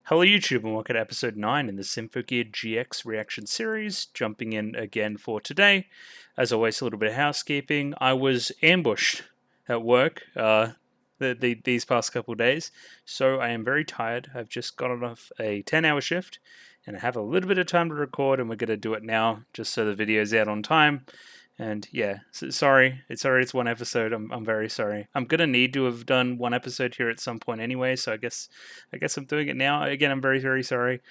Hello YouTube and welcome to episode 9 in the Symphogear GX reaction series. Jumping in again for today. As always, a little bit of housekeeping. I was ambushed at work these past couple of days, so I am very tired. I've just gotten off a 10-hour shift and I have a little bit of time to record, and we're going to do it now just so the video's out on time. And yeah, sorry, it's one episode. I'm very sorry. I'm gonna need to have done one episode here at some point anyway, so I guess I'm doing it now. Again, I'm very sorry.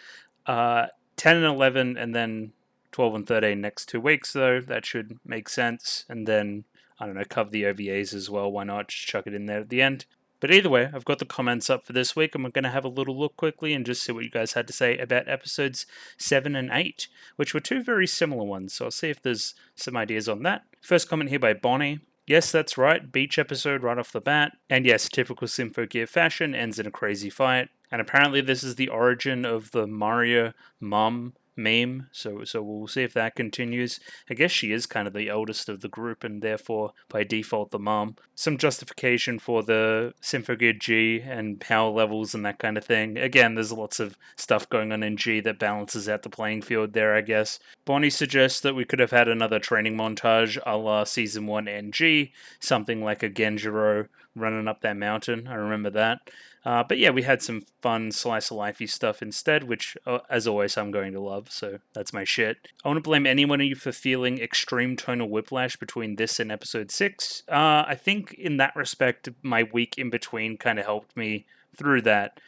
10 and 11, and then 12 and 13 next 2 weeks though. That should make sense. And then I don't know, cover the OVAs as well. Why not just chuck it in there at the end? But either way, I've got the comments up for this week, and we're going to have a little look quickly and just see what you guys had to say about episodes 7 and 8, which were two very similar ones, so I'll see if there's some ideas on that. First comment here by Bonnie. Yes, that's right, beach episode right off the bat. And yes, typical Symphogear fashion, ends in a crazy fight. And apparently this is the origin of the Mario mom meme, so we'll see if that continues. I guess she is kind of the eldest of the group and therefore by default the mom. Some justification for the Symphogear G and power levels and that kind of thing. Again, there's lots of stuff going on in G that balances out the playing field there, I guess. Bonnie suggests that we could have had another training montage a la Season 1 NG, something like a Genjiro running up that mountain. I remember that. But yeah, we had some fun slice of lifey stuff instead, which, as always, I'm going to love, so that's my shit. I want to blame anyone of you for feeling extreme tonal whiplash between this and episode 6. I think in that respect, my week in between kind of helped me through that,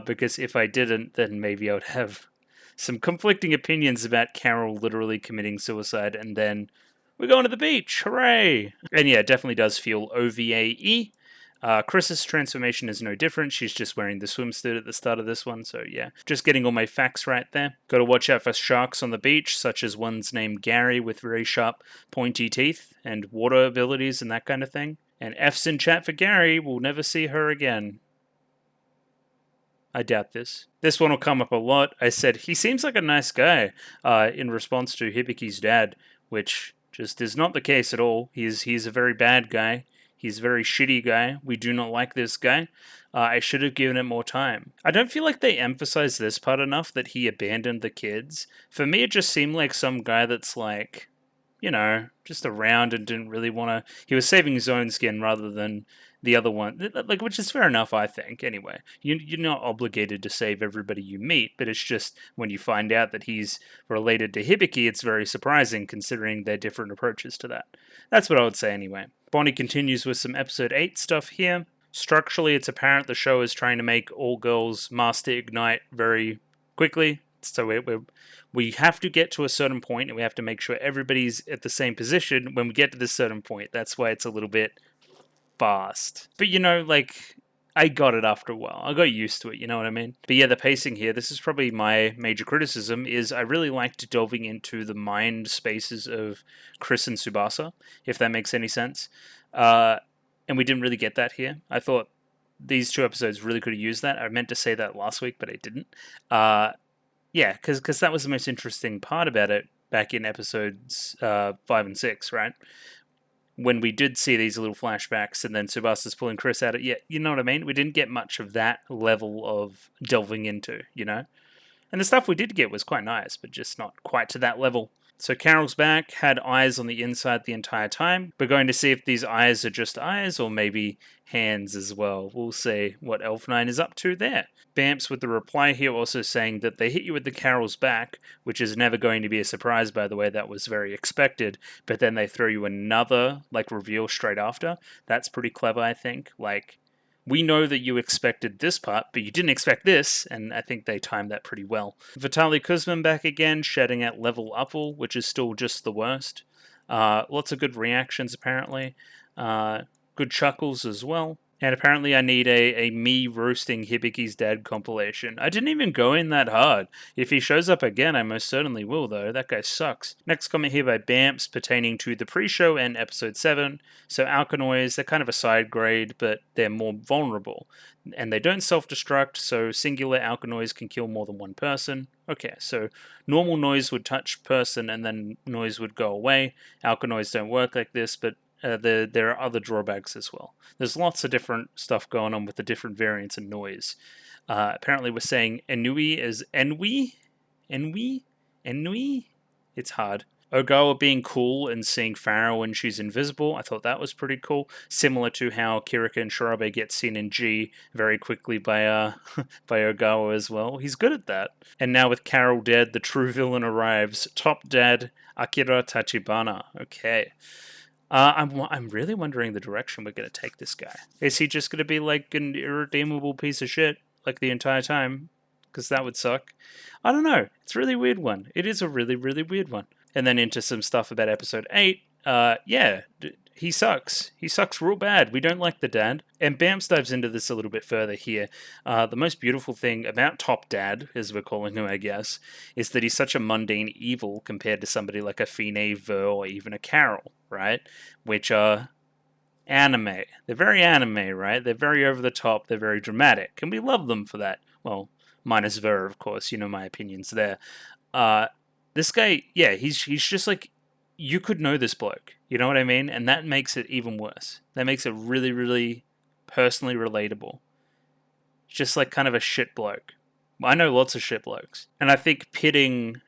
because if I didn't, then maybe I would have some conflicting opinions about Carol literally committing suicide and then we're going to the beach, hooray! And yeah, it definitely does feel OVA-y. Chris's transformation is no different. She's just wearing the swimsuit at the start of this one, so yeah. Just getting all my facts right there. Gotta watch out for sharks on the beach, such as ones named Gary with very sharp, pointy teeth, and water abilities and that kind of thing. And F's in chat for Gary, we'll never see her again. I doubt this. This one will come up a lot. I said, he seems like a nice guy, in response to Hibiki's dad, which just is not the case at all. He's a very bad guy. He's a very shitty guy. We do not like this guy. I should have given it more time. I don't feel like they emphasize this part enough, that he abandoned the kids. For me, it just seemed like some guy that's like, you know, just around and didn't really want to... He was saving his own skin rather than the other one. Like, which is fair enough, I think, anyway. You're not obligated to save everybody you meet, but it's just when you find out that he's related to Hibiki, it's very surprising considering their different approaches to that. That's what I would say anyway. Bonnie continues with some episode 8 stuff here. Structurally, it's apparent the show is trying to make all girls master Ignite very quickly. So we have to get to a certain point, and we have to make sure everybody's at the same position when we get to this certain point. That's why it's a little bit fast. But you know, like, I got it after a while. I got used to it, you know what I mean? But yeah, the pacing here, this is probably my major criticism, is I really liked delving into the mind spaces of Chris and Tsubasa, if that makes any sense. And we didn't really get that here. I thought these 2 episodes really could have used that. I meant to say that last week, but I didn't. Yeah, because that was the most interesting part about it back in episodes 5 and 6, right? When we did see these little flashbacks and then Tsubasa's pulling Chris out of... Yeah, you know what I mean? We didn't get much of that level of delving into, you know? And the stuff we did get was quite nice, but just not quite to that level. So Carol's back, had eyes on the inside the entire time. We're going to see if these eyes are just eyes or maybe hands as well. We'll see what Elf9 is up to there. Bamps with the reply here also saying that they hit you with the Carol's back, which is never going to be a surprise, by the way. That was very expected. But then they throw you another, like, reveal straight after. That's pretty clever, I think. Like, we know that you expected this part, but you didn't expect this, and I think they timed that pretty well. Vitaly Kuzmin back again, shedding at level Uppal, which is still just the worst. Lots of good reactions, apparently. Good chuckles as well. And apparently I need a me roasting Hibiki's dad compilation. I didn't even go in that hard. If he shows up again, I most certainly will, though. That guy sucks. Next comment here by Bamps pertaining to the pre-show and episode 7. So Alkanoids, they're kind of a side grade, but they're more vulnerable. And they don't self-destruct, so singular Alkanoids can kill more than one person. Okay, so normal noise would touch person and then noise would go away. Alkanoids don't work like this, but there are other drawbacks as well. There's lots of different stuff going on with the different variants of noise. Apparently we're saying Enui as Enwi? Enwi? Enui? It's hard. Ogawa being cool and seeing Farah when she's invisible, I thought that was pretty cool. Similar to how Kirika and Shirabe get seen in G very quickly by by Ogawa as well. He's good at that. And now with Carol dead, the true villain arrives. Top dad, Akira Tachibana. Okay. I'm really wondering the direction we're going to take this guy. Is he just going to be like an irredeemable piece of shit like the entire time? Because that would suck. I don't know. It's a really weird one. It is a really, really weird one. And then into some stuff about episode 8. Yeah, he sucks. He sucks real bad. We don't like the dad. And Bamps dives into this a little bit further here. The most beautiful thing about Top Dad, as we're calling him, I guess, is that he's such a mundane evil compared to somebody like a Fine, Ver, or even a Carol, right? Which are anime. They're very anime, right? They're very over the top. They're very dramatic. And we love them for that. Well, minus Ver, of course. You know my opinions there. This guy, yeah, he's just like, you could know this bloke. You know what I mean? And that makes it even worse. That makes it really, really personally relatable. Just like kind of a shit bloke. I know lots of shit blokes. And I think pitting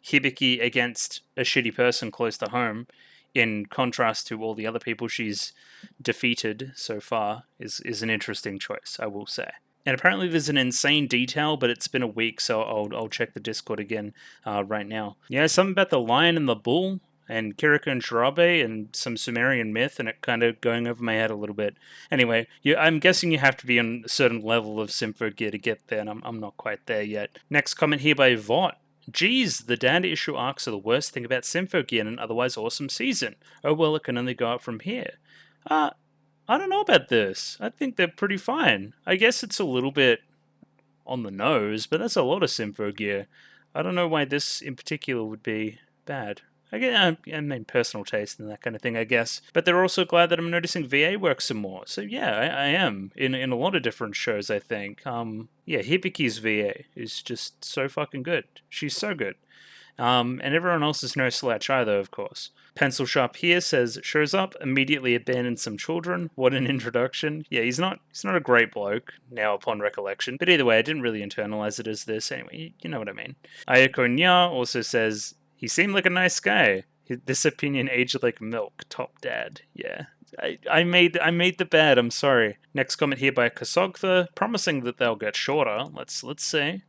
Hibiki against a shitty person close to home, in contrast to all the other people she's defeated so far, is an interesting choice, I will say. And apparently there's an insane detail, but it's been a week, so I'll check the Discord again right now. Yeah, something about the lion and the bull, and Kirika and Shirabe, and some Sumerian myth, and it kind of going over my head a little bit. Anyway, I'm guessing you have to be on a certain level of Symphogear to get there, and I'm not quite there yet. Next comment here by Vought. Geez, the dad issue arcs are the worst thing about Symphogear in an otherwise awesome season. Oh well, it can only go up from here. I don't know about this. I think they're pretty fine. I guess it's a little bit on the nose, but that's a lot of Symphogear. I don't know why this in particular would be bad. I mean, personal taste and that kind of thing, I guess. But they're also glad that I'm noticing VA work some more. So yeah, I am. In a lot of different shows, I think. Yeah, Hibiki's VA is just so fucking good. She's so good. And everyone else is no slouch either, of course. Pencil Sharp here says, shows up, immediately abandons some children. What an introduction. Yeah, he's not a great bloke, now upon recollection. But either way, I didn't really internalize it as this. Anyway, you know what I mean. Ayako Nya also says, he seemed like a nice guy. This opinion aged like milk. Top dad. Yeah. I made the bad, I'm sorry. Next comment here by Kasogtha, promising that they'll get shorter. Let's see.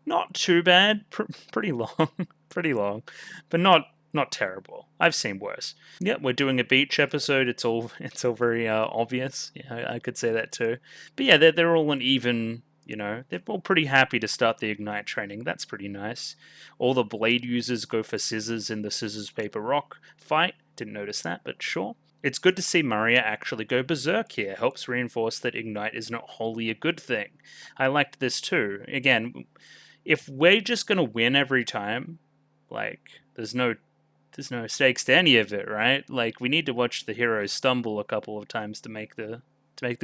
Not too bad. Pretty long. Pretty long. But not terrible. I've seen worse. Yeah, we're doing a beach episode. It's all very obvious. Yeah, I could say that too. But yeah, they're all an even, they're all pretty happy to start the Ignite training. That's pretty nice. All the blade users go for scissors in the scissors paper rock fight. Didn't notice that, but sure. It's good to see Maria actually go berserk here. Helps reinforce that Ignite is not wholly a good thing. I liked this too. Again, if we're just gonna win every time, like, there's no stakes to any of it, right? Like, we need to watch the heroes stumble a couple of times to make the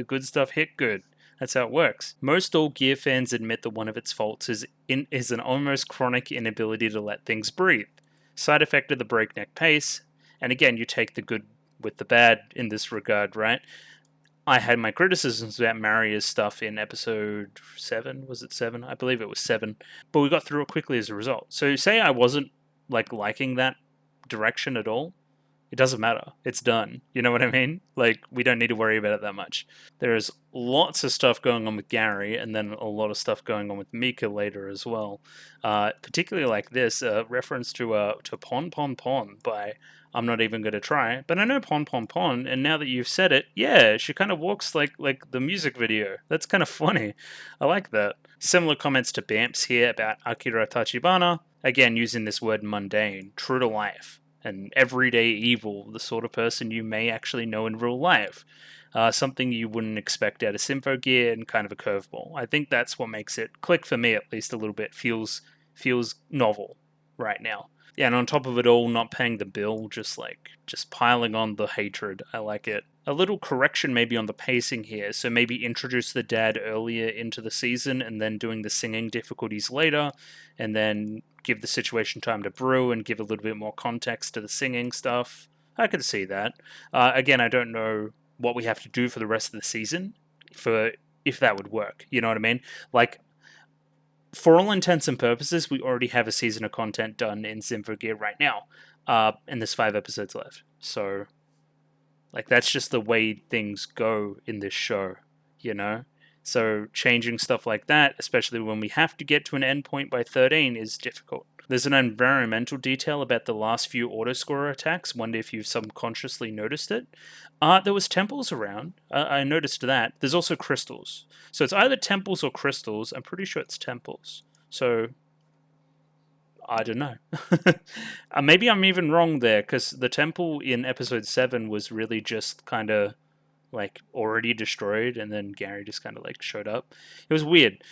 good stuff hit good. That's how it works. Most all Gear fans admit that one of its faults is an almost chronic inability to let things breathe. Side effect of the breakneck pace, and again, you take the good with the bad in this regard, right? I had my criticisms about Maria's stuff in episode 7. Was it 7? I believe it was 7. But we got through it quickly as a result. So say I wasn't liking that direction at all, it doesn't matter. It's done. You know what I mean? Like, we don't need to worry about it that much. There's lots of stuff going on with Gary, and then a lot of stuff going on with Mika later as well. Particularly like this, reference to Pon Pon Pon by I'm Not Even Gonna Try. But I know Pon Pon Pon, and now that you've said it, yeah, she kind of walks like the music video. That's kind of funny. I like that. Similar comments to Bamps here about Akira Tachibana. Again, using this word mundane, true to life. An everyday evil, the sort of person you may actually know in real life. Something you wouldn't expect out of Symphogear, and kind of a curveball. I think that's what makes it click for me, at least a little bit. Feels novel right now. Yeah, and on top of it all, not paying the bill, just piling on the hatred. I like it. A little correction maybe on the pacing here, so maybe introduce the dad earlier into the season and then doing the singing difficulties later, and then give the situation time to brew and give a little bit more context to the singing stuff. I could see that. Again, I don't know what we have to do for the rest of the season for if that would work. You know what I mean? Like, for all intents and purposes, we already have a season of content done in Symphogear right now, and there's 5 episodes left. So, like, that's just the way things go in this show, you know? So changing stuff like that, especially when we have to get to an endpoint by 13, is difficult. There's an environmental detail about the last few autoscorer attacks. Wonder if you've subconsciously noticed it. There was temples around. I noticed that. There's also crystals. So it's either temples or crystals. I'm pretty sure it's temples. So I don't know. Maybe I'm even wrong there, because the temple in episode 7 was really just kind of like already destroyed, and then Gary just kind of like showed up. It was weird.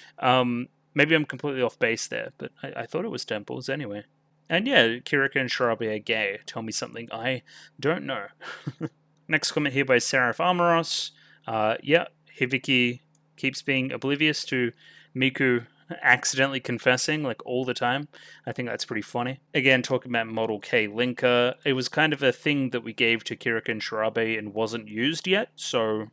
Maybe I'm completely off base there, but I thought it was temples anyway. And yeah, Kirika and Shirabe are gay. Tell me something I don't know. Next comment here by Seraph Armoros. Yeah, Hibiki keeps being oblivious to Miku accidentally confessing like all the time. I think that's pretty funny. Again, talking about Model K Linker, it was kind of a thing that we gave to Kirika and Shirabe and wasn't used yet, so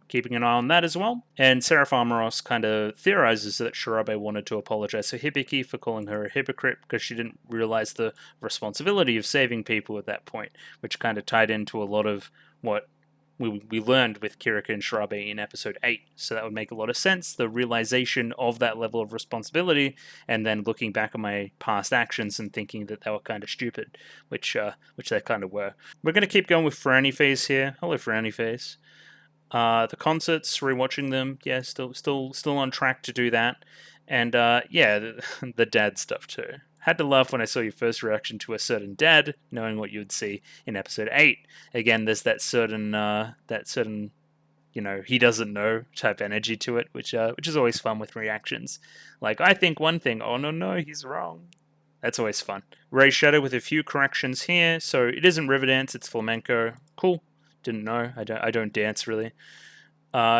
keeping an eye on that as well. And Seraph Armoros kind of theorizes that Shirabe wanted to apologize to Hibiki for calling her a hypocrite because she didn't realize the responsibility of saving people at that point, which kind of tied into a lot of what we learned with Kirika and Shirabe in episode 8. So that would make a lot of sense, the realization of that level of responsibility, and then looking back at my past actions and thinking that they were kind of stupid, which they kind of were. We're going to keep going with Franny Face here. Hello, Franny Face. The concerts, rewatching them, yeah, still on track to do that. And yeah, the dad stuff too. Had to laugh when I saw your first reaction to a certain dad, knowing what you would see in episode 8. Again, there's that certain you know, he doesn't know type energy to it, which is always fun with reactions. Like, I think one thing, oh no, he's wrong. That's always fun. Ray Shadow with a few corrections here. So it isn't Riverdance, it's flamenco. Cool. Didn't know. I don't dance really.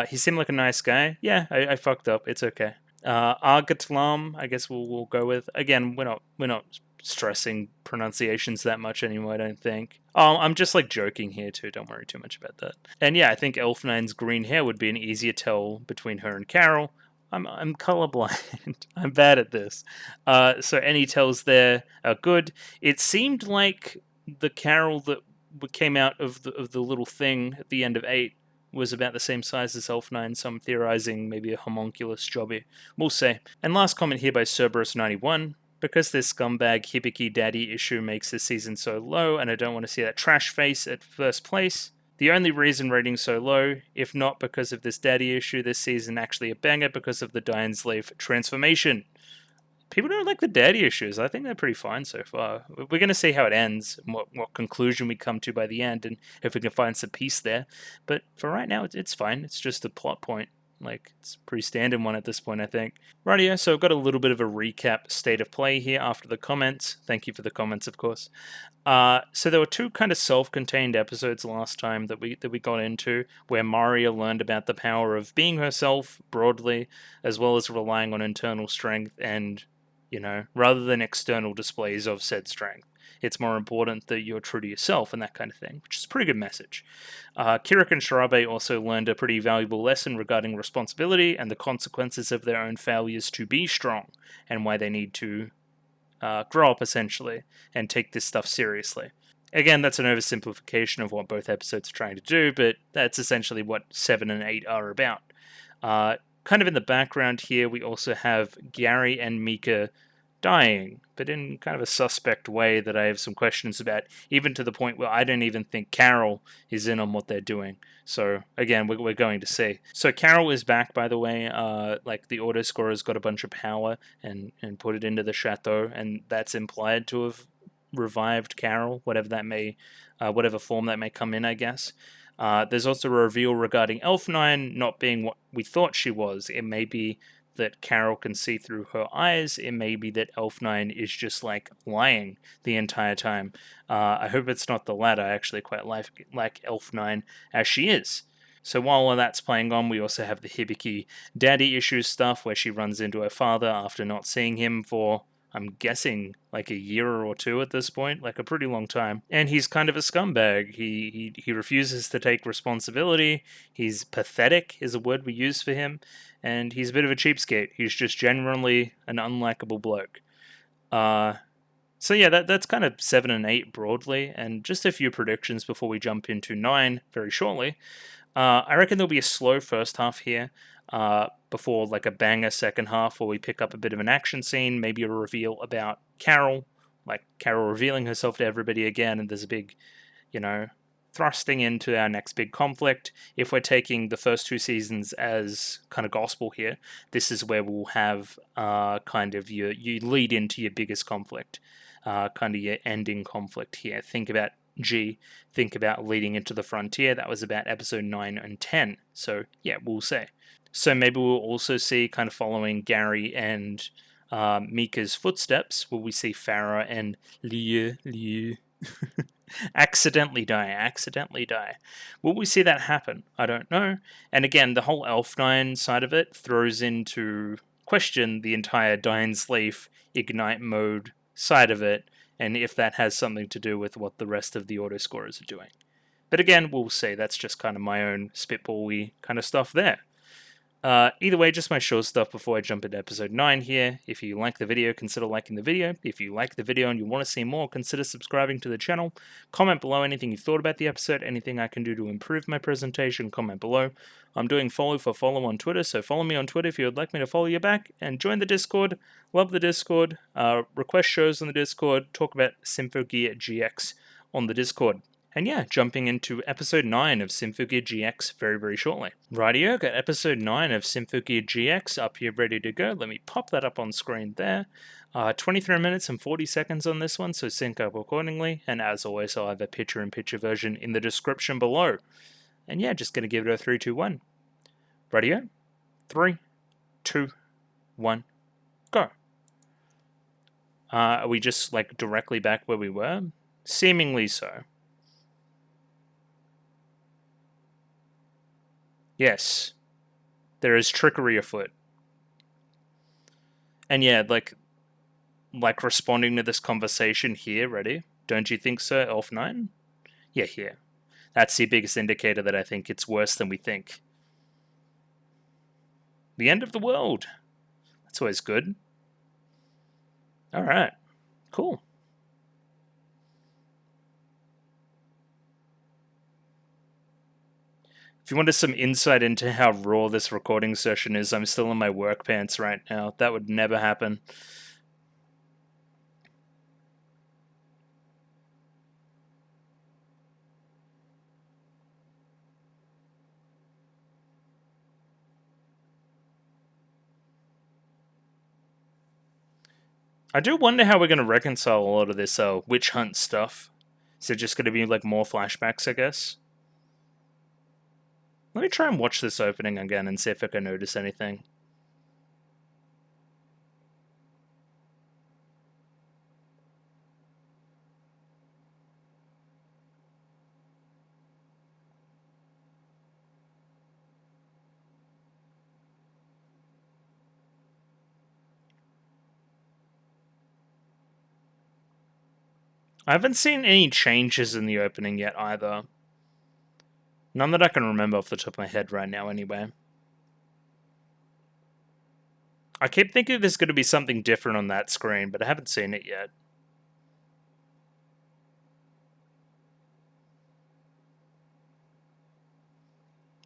He seemed like a nice guy. Yeah, I fucked up. It's okay. Argatlam, I guess we'll go with. Again, we're not stressing pronunciations that much anymore, I don't think. Oh, I'm just like joking here too. Don't worry too much about that. And yeah, I think Elf9's green hair would be an easier tell between her and Carol. I'm colorblind. I'm bad at this. So any tells there are good. It seemed like the Carol that came out of the little thing at the end of 8 was about the same size as Elf9, so I'm theorizing maybe a homunculus jobby. We'll see. And last comment here by Cerberus91. Because this scumbag Hibiki daddy issue makes this season so low, and I don't want to see that trash face at first place, the only reason rating's so low, if not because of this daddy issue, this season actually a banger because of the Diane Slave transformation. People don't like the daddy issues. I think they're pretty fine so far. We're going to see how it ends, and what conclusion we come to by the end, and if we can find some peace there. But for right now, it's fine. It's just a plot point. Like, it's a pretty standard one at this point, I think. Rightio, so I've got a little bit of a recap state of play here after the comments. Thank you for the comments, of course. So there were 2 kind of self-contained episodes last time that we got into, where Maria learned about the power of being herself broadly, as well as relying on internal strength and, you know, rather than external displays of said strength. It's more important that you're true to yourself and that kind of thing, which is a pretty good message. Kirika and Shirabe also learned a pretty valuable lesson regarding responsibility and the consequences of their own failures to be strong, and why they need to grow up, essentially, and take this stuff seriously. Again, that's an oversimplification of what both episodes are trying to do, but that's essentially what 7 and 8 are about. Kind of in the background here, we also have Gary and Mika dying, but in kind of a suspect way that I have some questions about, even to the point where I don't even think Carol is in on what they're doing. So again, we're going to see. So Carol is back, by the way. Like, the autoscorer's got a bunch of power and put it into the chateau, and that's implied to have revived Carol, whatever that may, whatever form that may come in, I guess. There's also a reveal regarding Elf9 not being what we thought she was. It may be that Carol can see through her eyes. It may be that Elf9 is just like lying the entire time. I hope it's not the latter. I actually quite like Elf9 as she is. So while all that's playing on, we also have the Hibiki daddy issues stuff, where she runs into her father after not seeing him for, I'm guessing like a year or two at this point, like a pretty long time. And he's kind of a scumbag. He refuses to take responsibility. He's pathetic is a word we use for him, and he's a bit of a cheapskate. He's just generally an unlikable bloke. So yeah, that's kind of 7 and 8 broadly, and just a few predictions before we jump into 9 very shortly. I reckon there'll be a slow first half here, before like a banger second half where we pick up a bit of an action scene, maybe a reveal about Carol, like Carol revealing herself to everybody again, and there's a big, thrusting into our next big conflict. If we're taking the first 2 seasons as kind of gospel here, this is where we'll have kind of you lead into your biggest conflict, kind of your ending conflict here. Think about G, think about leading into the frontier. That was about episode 9 and 10. So yeah, we'll say. So maybe we'll also see, kind of following Gary and Mika's footsteps, will we see Farah and Liu accidentally die. Will we see that happen? I don't know. And again, the whole Elf9 side of it throws into question the entire Dine's Leaf Ignite mode side of it, and if that has something to do with what the rest of the autoscorers are doing. But again, we'll see. That's just kind of my own spitball-y kind of stuff there. Either way, just my short stuff before I jump into episode 9 here. If you like the video, consider liking the video. If you like the video and you want to see more, consider subscribing to the channel. Comment below anything you thought about the episode, anything I can do to improve my presentation, comment below. I'm doing follow for follow on Twitter, so follow me on Twitter if you would like me to follow you back, and join the Discord. Love the Discord. Request shows on the Discord. Talk about Symphogear GX on the Discord. And yeah, jumping into episode 9 of Symphogear GX very, very shortly. Rightio, got episode 9 of Symphogear GX up here ready to go. Let me pop that up on screen there. 23 minutes and 40 seconds on this one, so sync up accordingly. And as always, I'll have a picture-in-picture version in the description below. And yeah, just going to give it a 3, 2, 1. Rightio, 3, 2, 1, go. Are we just like directly back where we were? Seemingly so. Yes, there is trickery afoot. And yeah, like responding to this conversation here, ready? Don't you think so, Elf9? Yeah, here. That's the biggest indicator that I think it's worse than we think. The end of the world. That's always good. Alright, cool. If you wanted some insight into how raw this recording session is, I'm still in my work pants right now. That would never happen. I do wonder how we're going to reconcile a lot of this witch hunt stuff. Is it just going to be like more flashbacks, I guess? Let me try and watch this opening again and see if I can notice anything. I haven't seen any changes in the opening yet either. None that I can remember off the top of my head right now, anyway. I keep thinking there's going to be something different on that screen, but I haven't seen it yet.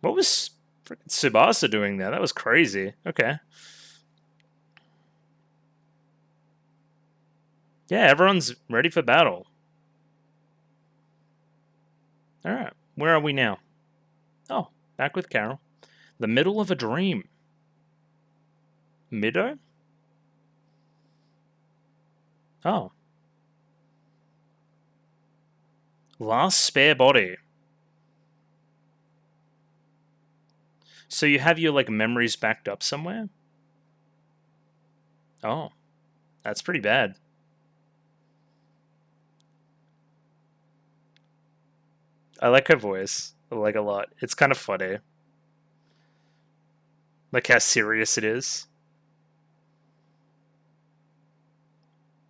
What was freaking Tsubasa doing there? That was crazy. Okay. Yeah, everyone's ready for battle. Alright, where are we now? Oh, back with Carol. The middle of a dream. Middo? Oh. Last spare body. So you have your like memories backed up somewhere? Oh. That's pretty bad. I like her voice. I like a lot. It's kind of funny. Like how serious it is.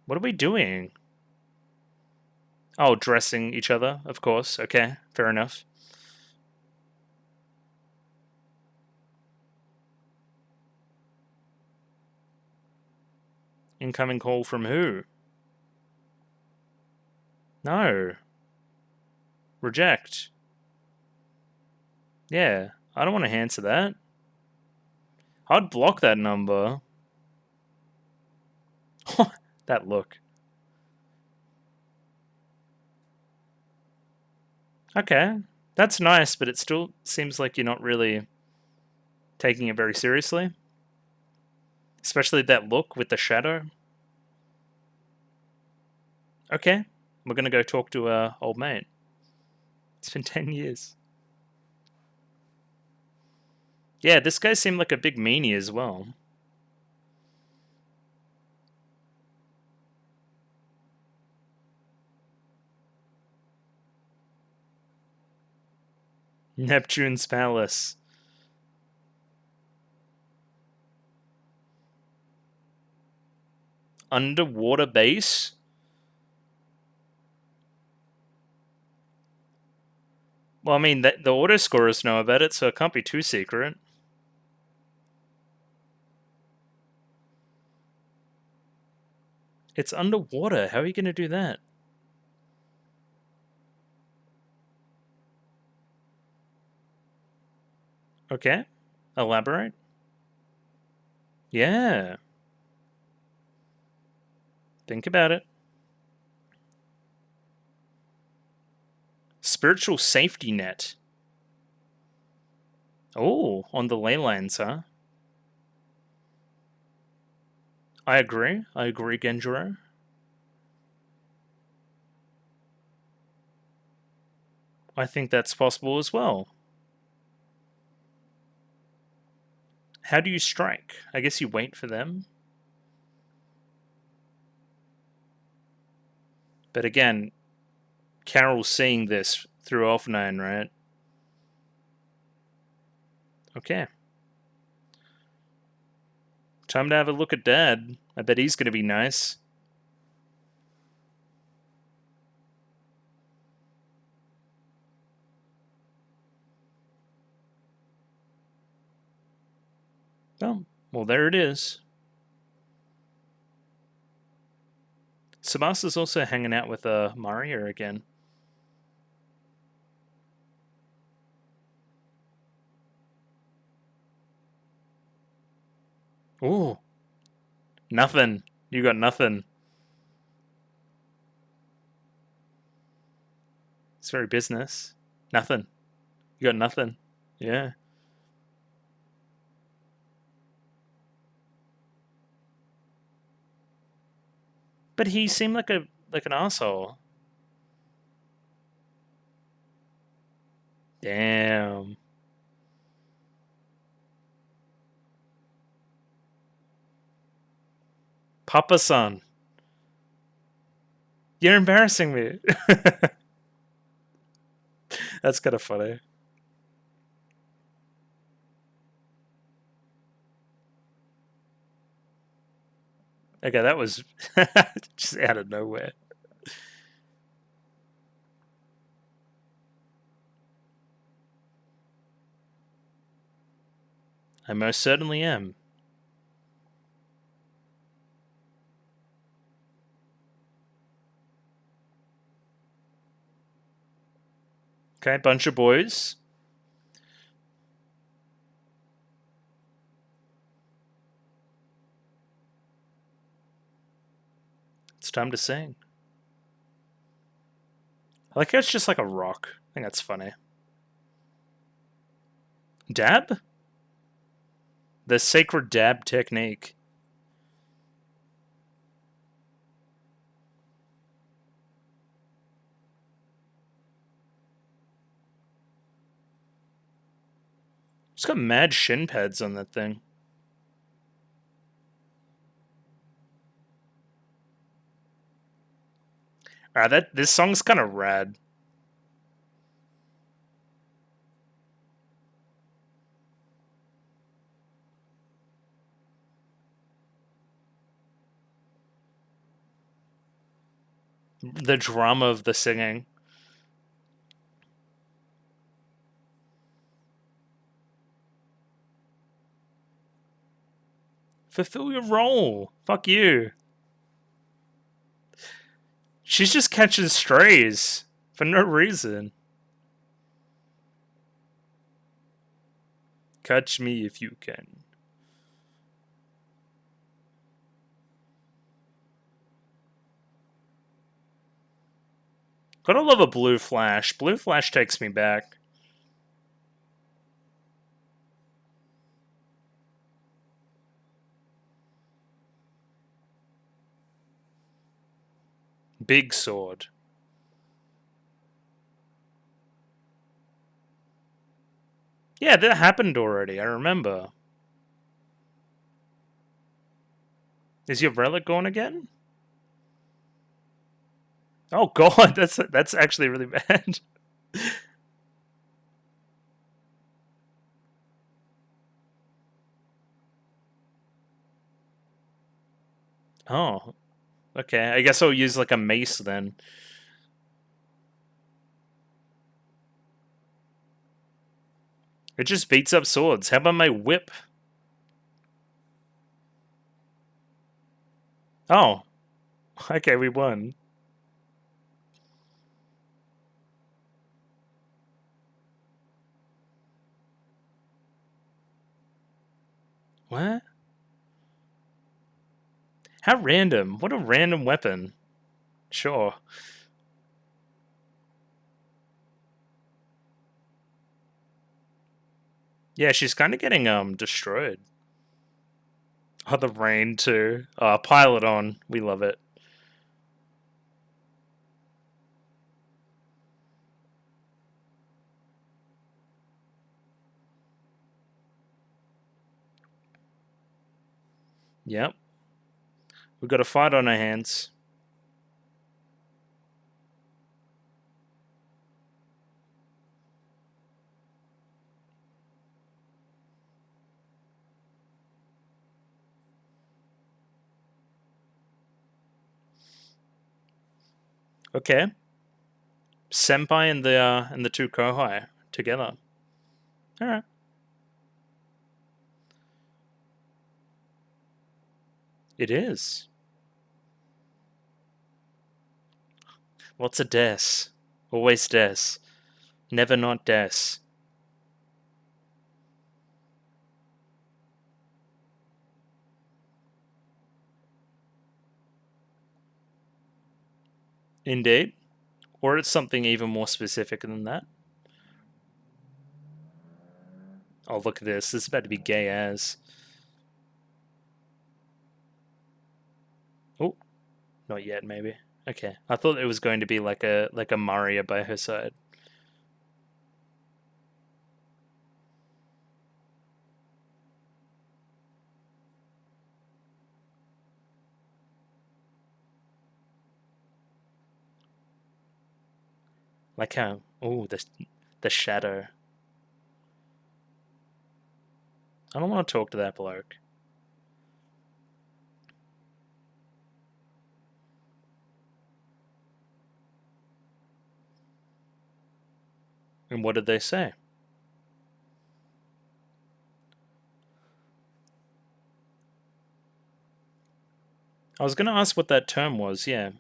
What are we doing? Oh, dressing each other, of course. Okay, fair enough. Incoming call from who? No. Reject. Yeah, I don't want to answer that. I'd block that number. That look. Okay, that's nice, but it still seems like you're not really taking it very seriously. Especially that look with the shadow. Okay, we're gonna go talk to our old mate. It's been 10 years. Yeah, this guy seemed like a big meanie as well. Neptune's Palace. Underwater base? Well, I mean, the auto scorers know about it, so it can't be too secret. It's underwater. How are you going to do that? Okay. Elaborate. Yeah. Think about it. Spiritual safety net. Oh, on the ley lines, huh? I agree, Genjiro. I think that's possible as well. How do you strike? I guess you wait for them. But again, Carol's seeing this through Elfenine, right? Okay. Time to have a look at Dad. I bet he's going to be nice. Oh, well, there it is. Tsubasa's also hanging out with Maria again. Ooh. Nothing. You got nothing. It's very business. Nothing. You got nothing. Yeah. But he seemed like an asshole. Damn. Papa-san. You're embarrassing me. That's kind of funny. Okay, that was just out of nowhere. I most certainly am. Okay, bunch of boys. It's time to sing. I like how it's just like a rock. I think that's funny. Dab? The sacred dab technique. It's got mad shin pads on that thing. This song's kind of rad. The drama of the singing. Fulfill your role. Fuck you. She's just catching strays for no reason. Catch me if you can. Gotta love a blue flash. Blue flash takes me back. Big sword. Yeah, that happened already. I remember. Is your relic gone again? Oh god, that's actually really bad. Oh, okay. I guess I'll use like a mace then. It just beats up swords. How about my whip? Oh, okay, we won. What? How random. What a random weapon. Sure. Yeah, she's kind of getting destroyed. Oh, the rain too. Pilot on. We love it. Yep. We've got a fight on our hands. Okay. Senpai and the two Kohai together. Alright. It is. Lots of des. Always des. Never not des. Indeed. Or it's something even more specific than that. Oh, look at this. This is about to be gay as. Oh, not yet, maybe. Okay. I thought it was going to be like a Maria by her side. Like how the shadow. I don't want to talk to that bloke. And what did they say? I was going to ask what that term was, yeah.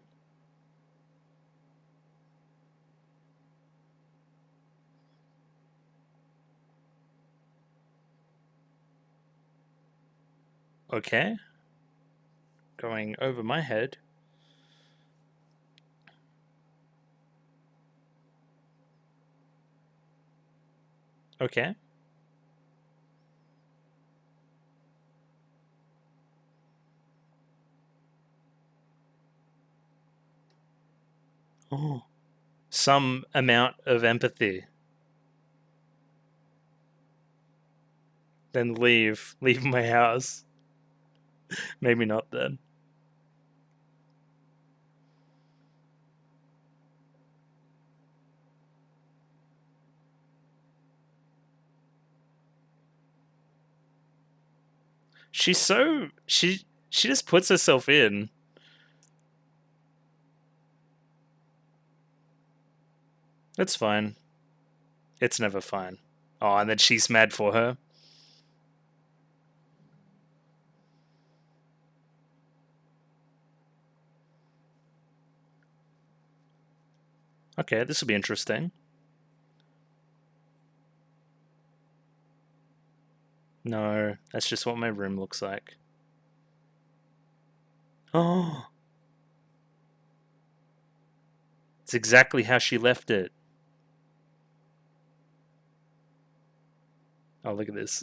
Okay. Going over my head. Okay. Oh. Some amount of empathy. Then leave. Leave my house. Maybe not then. She's so she just puts herself in. It's fine. It's never fine. Oh, and then she's mad for her. Okay, this will be interesting. No, that's just what my room looks like. Oh, it's exactly how she left it. Oh, look at this.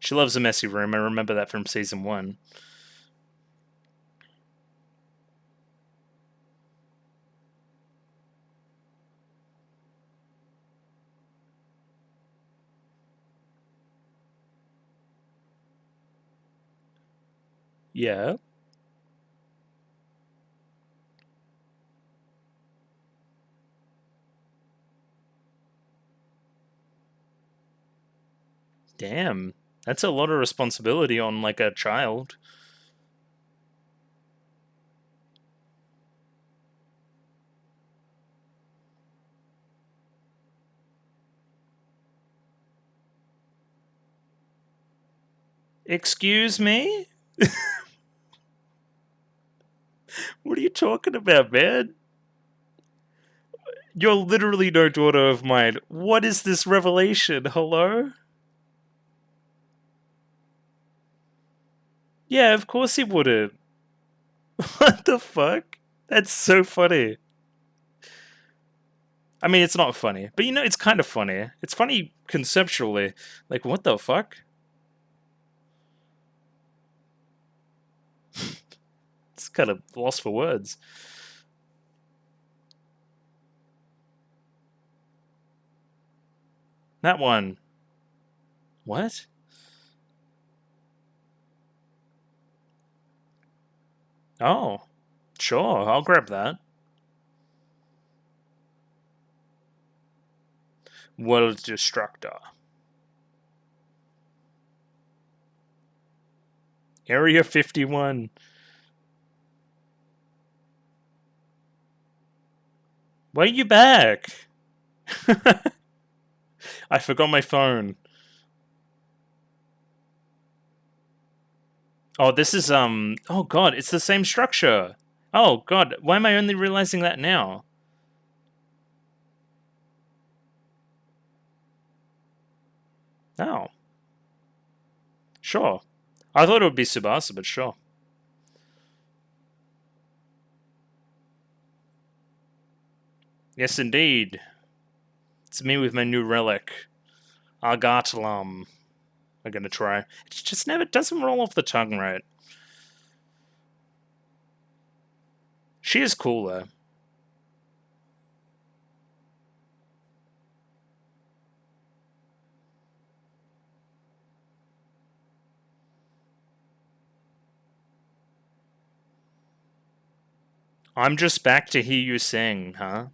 She loves a messy room. I remember that from season 1. Yeah. Damn. That's a lot of responsibility on, like, a child. Excuse me? What are you talking about, man? You're literally no daughter of mine. What is this revelation? Hello? Yeah, of course he wouldn't. What the fuck? That's so funny. I mean, it's not funny, but it's kind of funny. It's funny conceptually. Like, what the fuck? It's kind of lost for words. That one. What? Oh, sure, I'll grab that. World Destructor. Area 51. Why are you back? I forgot my phone. Oh, this is, oh god, it's the same structure. Oh god, why am I only realizing that now? Oh. Sure. I thought it would be Subasa, but sure. Yes, indeed. It's me with my new relic. Argatalam. I'm gonna try. It just never doesn't roll off the tongue right. She is cool, though. I'm just back to hear you sing, huh?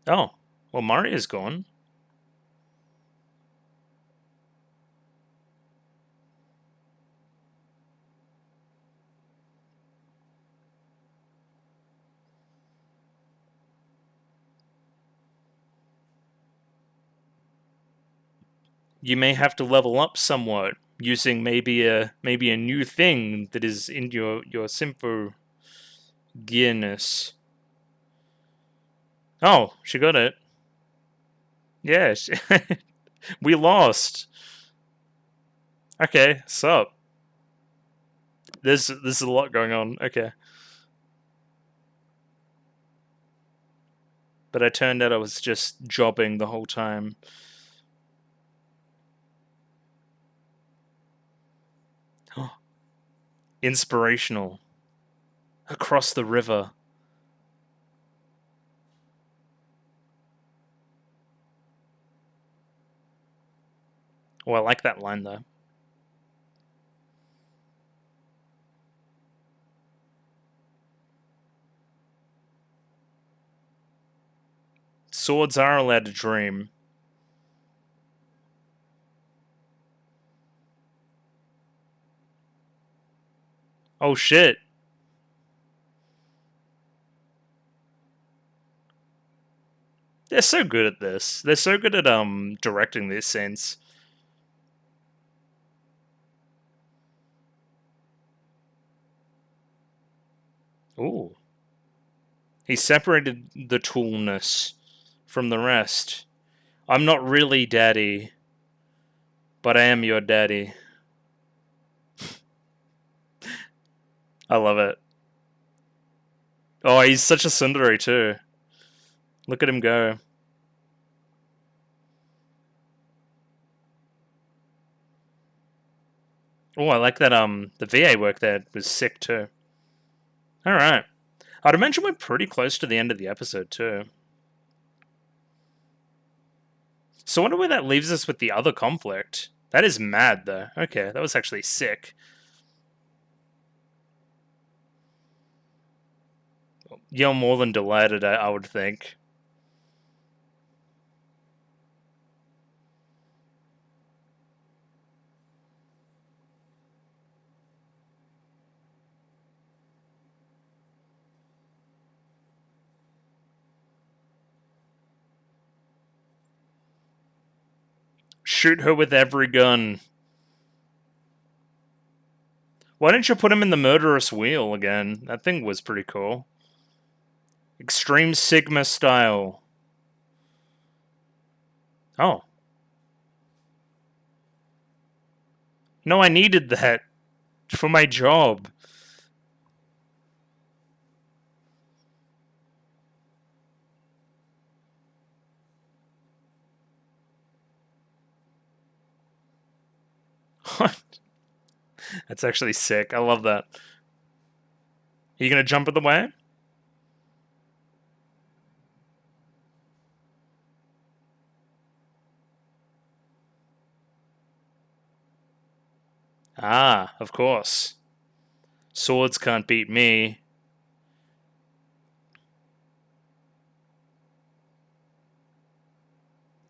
Oh. Well, Mario's gone. You may have to level up somewhat using maybe a new thing that is in your Symphogearness. Oh, she got it. Yeah, we lost. Okay, sup. There's a lot going on. Okay, but I turned out I was just jobbing the whole time. Inspirational. Across the river. Oh, I like that line though. Swords are allowed to dream. Oh shit. They're so good at this. They're so good at directing these scenes. Ooh. He separated the toolness from the rest. I'm not really daddy, but I am your daddy. I love it. Oh, he's such a tsundere too. Look at him go. Oh, I like that the VA work there was sick too. Alright. I'd imagine we're pretty close to the end of the episode too. So I wonder where that leaves us with the other conflict. That is mad though. Okay, that was actually sick. You're more than delighted, I would think. Shoot her with every gun. Why didn't you put him in the murderous wheel again? That thing was pretty cool. Extreme Sigma style. Oh. No, I needed that for my job. What? That's actually sick. I love that. Are you going to jump in the way? Ah, of course. Swords can't beat me.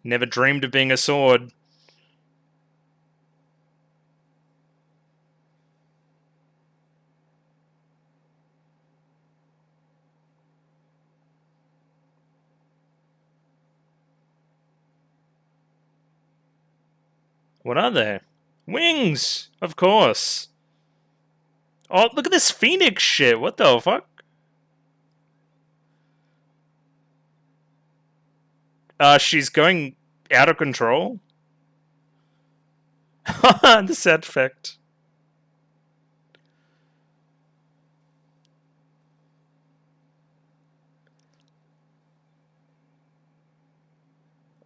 Never dreamed of being a sword. What are they? Wings! Of course. Oh, look at this phoenix shit. What the fuck? She's going out of control. The sound effect.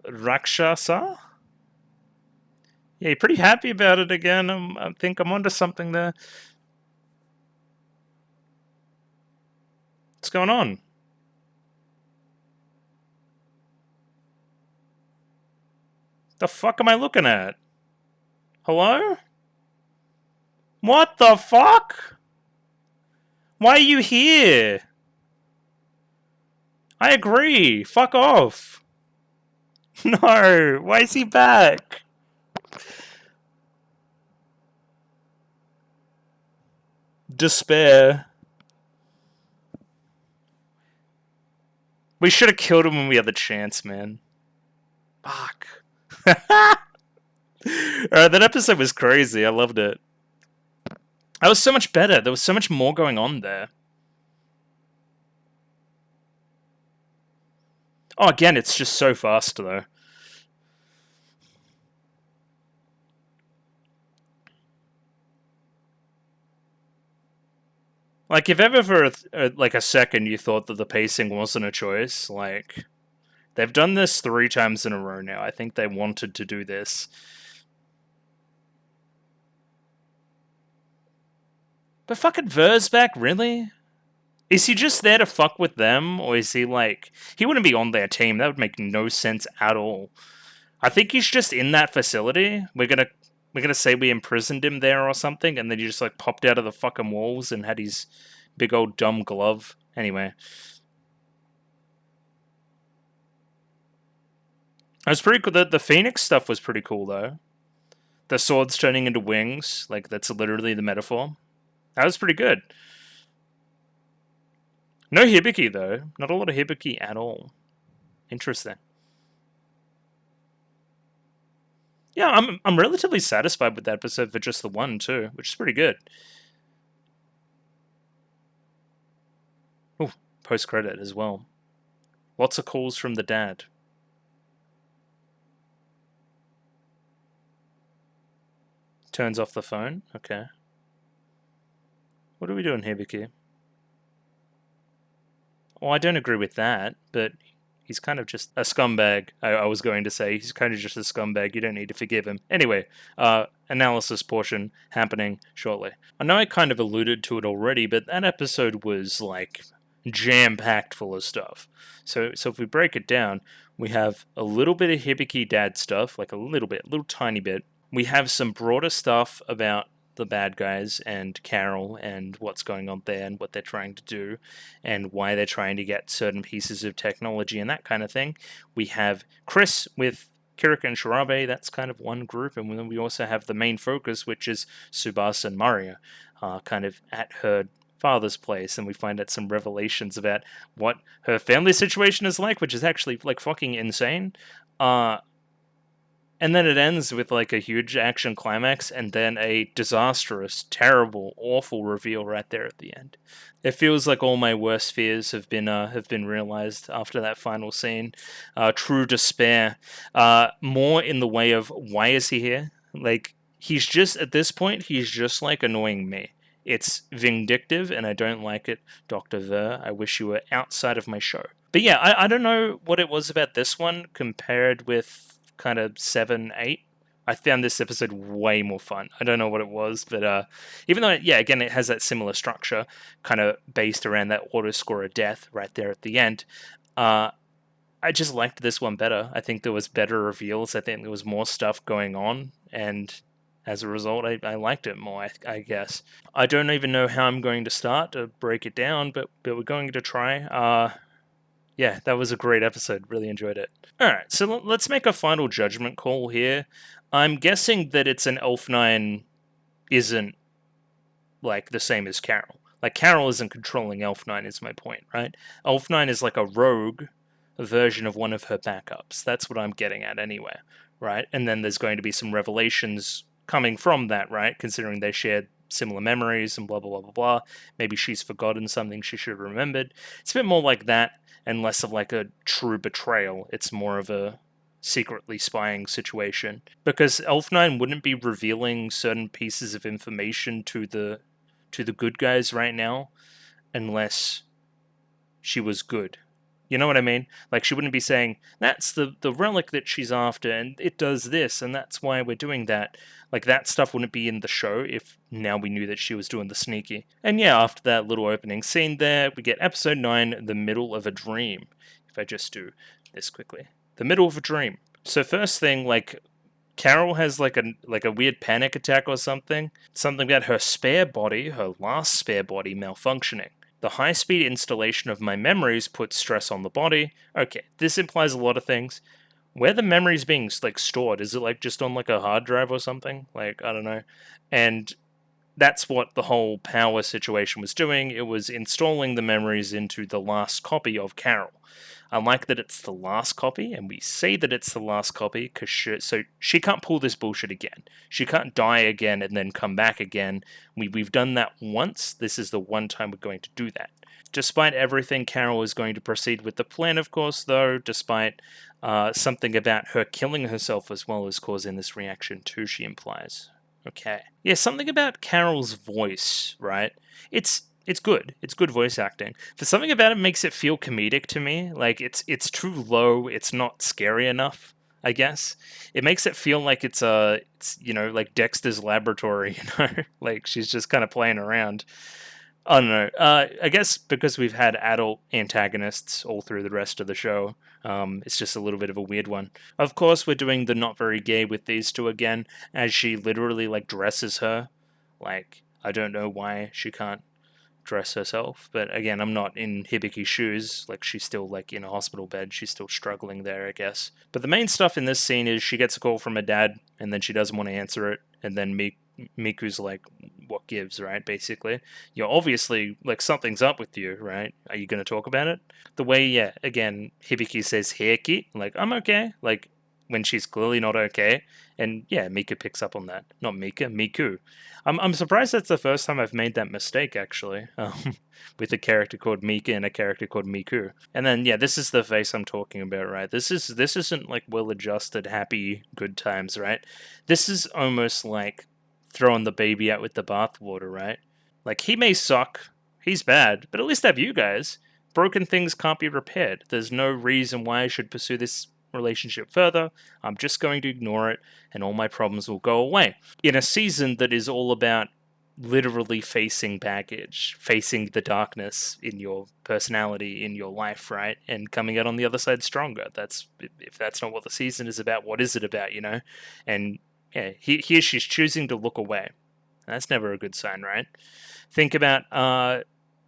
Rakshasa? Yeah, you're pretty happy about it again. I think I'm onto something there. What's going on? The fuck am I looking at? Hello? What the fuck? Why are you here? I agree. Fuck off. No. Why is he back? Despair. We should have killed him when we had the chance, man. Fuck. Alright, that episode was crazy. I loved it. That was so much better. There was so much more going on there. Oh, again, it's just so fast, though. Like, if ever for a second you thought that the pacing wasn't a choice, like, they've done this 3 times in a row now. I think they wanted to do this. But fucking Ver's back, really? Is he just there to fuck with them, or is he like... He wouldn't be on their team. That would make no sense at all. I think he's just in that facility. We're gonna say we imprisoned him there or something, and then he just like popped out of the fucking walls and had his big old dumb glove. Anyway. It was pretty cool. The Phoenix stuff was pretty cool, though. The swords turning into wings, like, that's literally the metaphor. That was pretty good. No Hibiki, though. Not a lot of Hibiki at all. Interesting. Yeah, I'm relatively satisfied with that episode for just the one, too, which is pretty good. Oh, post-credit as well. Lots of calls from the dad. Turns off the phone. Okay. What are we doing, Hibiki? Well, I don't agree with that, but he's kind of just a scumbag. I was going to say he's kind of just a scumbag. You don't need to forgive him. Anyway, analysis portion happening shortly. I know I kind of alluded to it already, but that episode was like jam-packed full of stuff. So if we break it down, we have a little bit of Hibiki dad stuff, like a little tiny bit. We have some broader stuff about the bad guys and Carol and what's going on there and what they're trying to do and why they're trying to get certain pieces of technology and that kind of thing. We have Chris with Kirika and Shirabe, that's kind of one group, and then we also have the main focus, which is Tsubasa and Maria, kind of at her father's place, and we find out some revelations about what her family situation is like, which is actually like fucking insane. And then it ends with like a huge action climax and then a disastrous, terrible, awful reveal right there at the end. It feels like all my worst fears have been realized after that final scene. True despair. More in the way of why is he here? Like he's just at this point he's just like annoying me. It's vindictive and I don't like it, Dr. Ver. I wish you were outside of my show. But yeah, I don't know what it was about this one compared with kind of 7, 8. I found this episode way more fun. I don't know what it was, but even though, yeah, again, it has that similar structure, kind of based around that auto score of death right there at the end, I just liked this one better. I think there was better reveals. I think there was more stuff going on, and as a result, I liked it more, I guess. I don't even know how I'm going to start to break it down, but we're going to try. Yeah, that was a great episode. Really enjoyed it. Alright, so let's make a final judgment call here. I'm guessing that it's an Elf9 isn't like the same as Carol. Like Carol isn't controlling Elf9 is my point, right? Elf9 is like a rogue version of one of her backups. That's what I'm getting at anyway, right? And then there's going to be some revelations coming from that, right? Considering they shared similar memories and blah, blah, blah, blah, blah. Maybe she's forgotten something she should have remembered. It's a bit more like that and less of like a true betrayal. It's more of a secretly spying situation. Because Elf9 wouldn't be revealing certain pieces of information to the good guys right now unless she was good. You know what I mean? Like, she wouldn't be saying, that's the relic that she's after, and it does this, and that's why we're doing that. Like, that stuff wouldn't be in the show if now we knew that she was doing the sneaky. And yeah, after that little opening scene there, we get episode 9, The Middle of a Dream. If I just do this quickly. The Middle of a Dream. So first thing, like, Carol has like a weird panic attack or something. Something about her spare body, her last spare body, malfunctioning. The high-speed installation of my memories puts stress on the body. Okay, this implies a lot of things. Where the memories being like stored? Is it like just on like a hard drive or something? Like, I don't know. And that's what the whole power situation was doing. It was installing the memories into the last copy of Carol. I like that it's the last copy, and we say that it's the last copy because she can't pull this bullshit again. She can't die again and then come back again. We've done that once. This is the one time we're going to do that. Despite everything, Carol is going to proceed with the plan, of course, though, despite something about her killing herself as well as causing this reaction too, she implies. Okay. Yeah, something about Carol's voice, right? It's good. It's good voice acting. But something about it makes it feel comedic to me. Like it's too low. It's not scary enough, I guess. It makes it feel like it's like Dexter's Laboratory, like she's just kind of playing around. I don't know. I guess because we've had adult antagonists all through the rest of the show, it's just a little bit of a weird one. Of course, we're doing the not very gay with these two again, as she literally like dresses her. Like, I don't know why she can't dress herself. But again, I'm not in Hibiki's shoes. Like, she's still like in a hospital bed. She's still struggling there, I guess. But the main stuff in this scene is she gets a call from her dad, and then she doesn't want to answer it, and then Miku's like, what gives, right? Basically, you're obviously like, something's up with you, right? Are you going to talk about it? The way, yeah, again, Hibiki says Heiki, like, I'm okay, like, when she's clearly not okay. And yeah, Miku picks up on that. Not Mika, Miku. I'm surprised that's the first time I've made that mistake, actually, with a character called Mika and a character called Miku. And then, yeah, this is the face I'm talking about, right? This isn't like well-adjusted, happy, good times, right? This is almost like throwing the baby out with the bathwater, right? Like, he may suck, he's bad, but at least have you guys. Broken things can't be repaired. There's no reason why I should pursue this relationship further. I'm just going to ignore it, and all my problems will go away. In a season that is all about literally facing baggage, facing the darkness in your personality, in your life, right? And coming out on the other side stronger. If that's not what the season is about, what is it about, you know? And yeah, here she's choosing to look away. That's never a good sign, right? Think about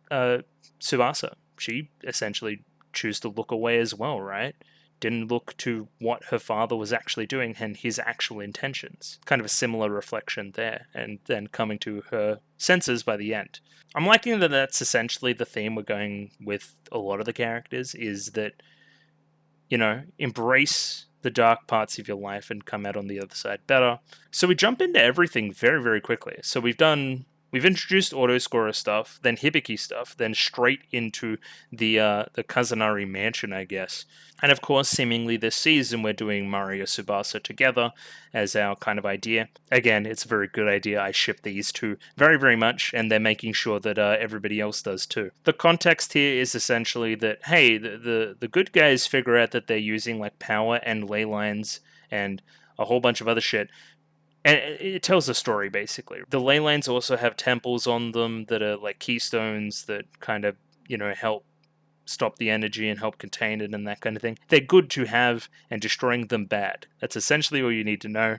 Tsubasa. She essentially chose to look away as well, right? Didn't look to what her father was actually doing and his actual intentions. Kind of a similar reflection there, and then coming to her senses by the end. I'm liking that that's essentially the theme we're going with a lot of the characters, is that, you know, embrace the dark parts of your life and come out on the other side better. So we jump into everything very, very quickly. So we've introduced auto-scorer stuff, then Hibiki stuff, then straight into the Kazanari mansion, I guess. And of course, seemingly this season, we're doing Mario Tsubasa together as our kind of idea. Again, it's a very good idea. I ship these two very, very much, and they're making sure that everybody else does too. The context here is essentially that, hey, the good guys figure out that they're using like power and ley lines and a whole bunch of other shit. And it tells a story, basically. The ley lines also have temples on them that are like keystones that kind of, you know, help stop the energy and help contain it and that kind of thing. They're good to have, and destroying them bad. That's essentially all you need to know.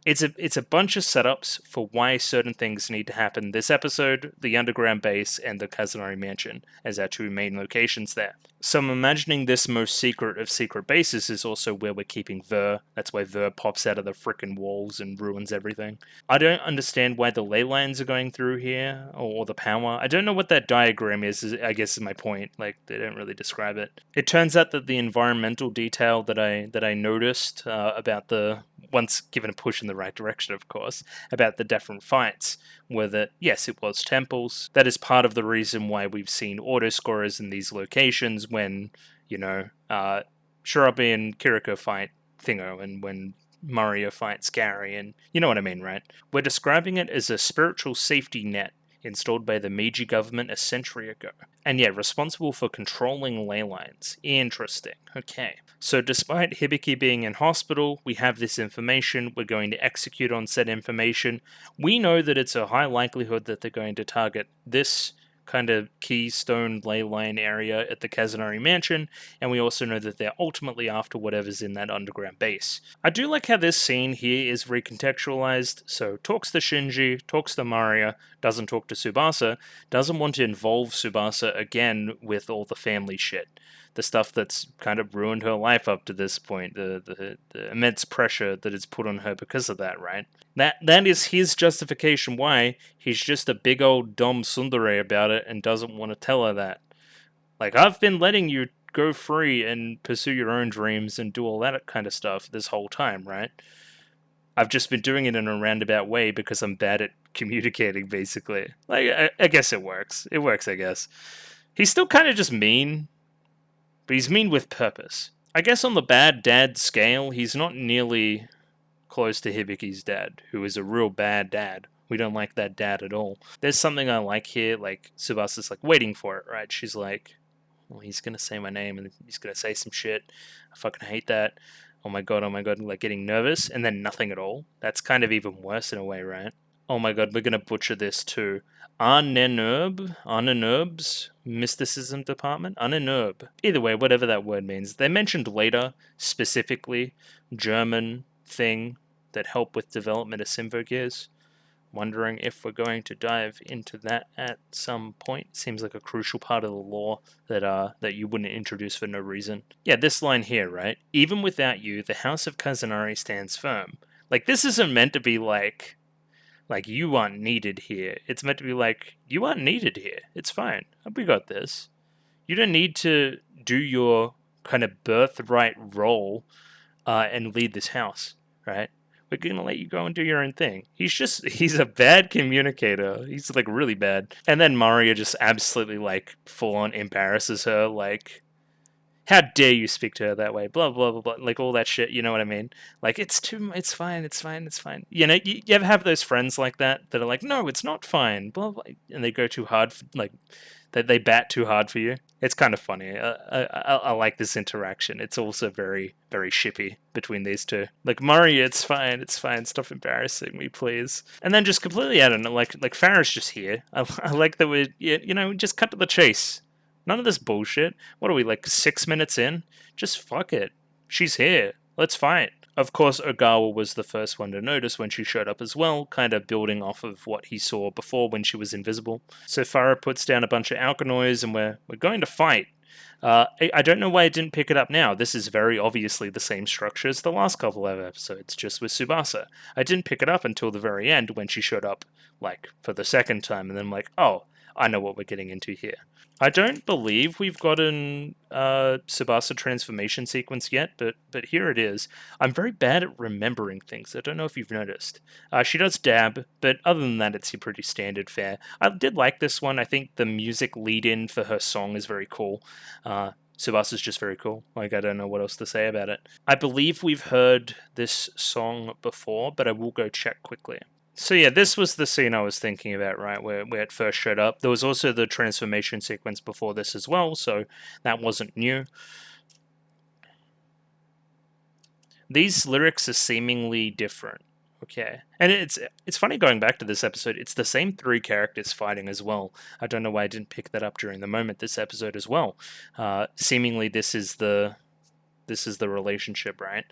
It's a bunch of setups for why certain things need to happen. This episode, the underground base and the Kazanari mansion as our two main locations there. So I'm imagining this most secret of secret bases is also where we're keeping Ver. That's why Ver pops out of the frickin' walls and ruins everything. I don't understand why the ley lines are going through here, or the power. I don't know what that diagram is, I guess is my point. Like, they don't really describe it. It turns out that the environmental detail that I noticed about the, once given a push in the right direction, of course, about the different fights, were that, yes, it was temples. That is part of the reason why we've seen auto-scorers in these locations when, you know, Shirabe and Kiriko fight Thingo, and when Mario fights Gary, and you know what I mean, right? We're describing it as a spiritual safety net installed by the Meiji government a century ago. And yeah, responsible for controlling ley lines. Interesting. Okay. So despite Hibiki being in hospital, we have this information, we're going to execute on said information. We know that it's a high likelihood that they're going to target this kind of keystone ley line area at the Kazanari mansion, and we also know that they're ultimately after whatever's in that underground base. I do like how this scene here is recontextualized, so talks to Shinji, talks to Mario, doesn't talk to Tsubasa, doesn't want to involve Tsubasa again with all the family shit. The stuff that's kind of ruined her life up to this point, the immense pressure that is put on her because of that, right? That is his justification why he's just a big old dumb tsundere about it and doesn't want to tell her that. Like, I've been letting you go free and pursue your own dreams and do all that kind of stuff this whole time, right? I've just been doing it in a roundabout way because I'm bad at communicating, basically. Like, I guess it works. It works, I guess. He's still kind of just mean, but he's mean with purpose. I guess on the bad dad scale, he's not nearly close to Hibiki's dad, who is a real bad dad. We don't like that dad at all. There's something I like here, like Tsubasa's like waiting for it, right? She's like, well, he's gonna say my name and he's gonna say some shit. I fucking hate that. Oh my god, like getting nervous, and then nothing at all. That's kind of even worse in a way, right? Oh my god, we're gonna butcher this too. Anenerb's mysticism department? Anenerb. Either way, whatever that word means. They mentioned later, specifically, German thing that help with development of Symphogears. wondering if we're going to dive into that at some point. Seems like a crucial part of the lore that you wouldn't introduce for no reason. Yeah, this line here, right? Even without you, the House of Kazunari stands firm. Like, this isn't meant to be like you aren't needed here. It's meant to be like, you aren't needed here. It's fine. We got this. You don't need to do your kind of birthright role and lead this house, right? We're going to let you go and do your own thing. He's a bad communicator. He's like really bad. And then Mario just absolutely like full on embarrasses her, like, how dare you speak to her that way? Blah blah blah blah, like all that shit. You know what I mean? Like it's fine, it's fine, it's fine. You know, you ever have those friends like that are like, no, it's not fine, blah blah, and they go too hard, like they bat too hard for you. It's kind of funny. I like this interaction. It's also very very shippy between these two. Like Mario, it's fine, stop embarrassing me, please. And then just completely out of it, like Farrah's just here. I like that we just cut to the chase. None of this bullshit. What are we, like 6 minutes in? Just fuck it. She's here. Let's fight. Of course, Ogawa was the first one to notice when she showed up as well, kind of building off of what he saw before when she was invisible. So Farrah puts down a bunch of alkanoids and we're going to fight. I don't know why I didn't pick it up now. This is very obviously the same structure as the last couple of episodes, just with Tsubasa. I didn't pick it up until the very end when she showed up, like, for the second time, and then I'm like, oh, I know what we're getting into here. I don't believe we've gotten Tsubasa transformation sequence yet, but here it is. I'm very bad at remembering things. I don't know if you've noticed. She does dab, but other than that, it's pretty standard fare. I did like this one. I think the music lead-in for her song is very cool. Tsubasa's just very cool. Like, I don't know what else to say about it. I believe we've heard this song before, but I will go check quickly. So yeah, this was the scene I was thinking about, right, where it first showed up. There was also the transformation sequence before this as well, so that wasn't new. These lyrics are seemingly different. Okay. And it's funny going back to this episode, it's the same three characters fighting as well. I don't know why I didn't pick that up during the moment this episode as well. Seemingly this is the relationship, right?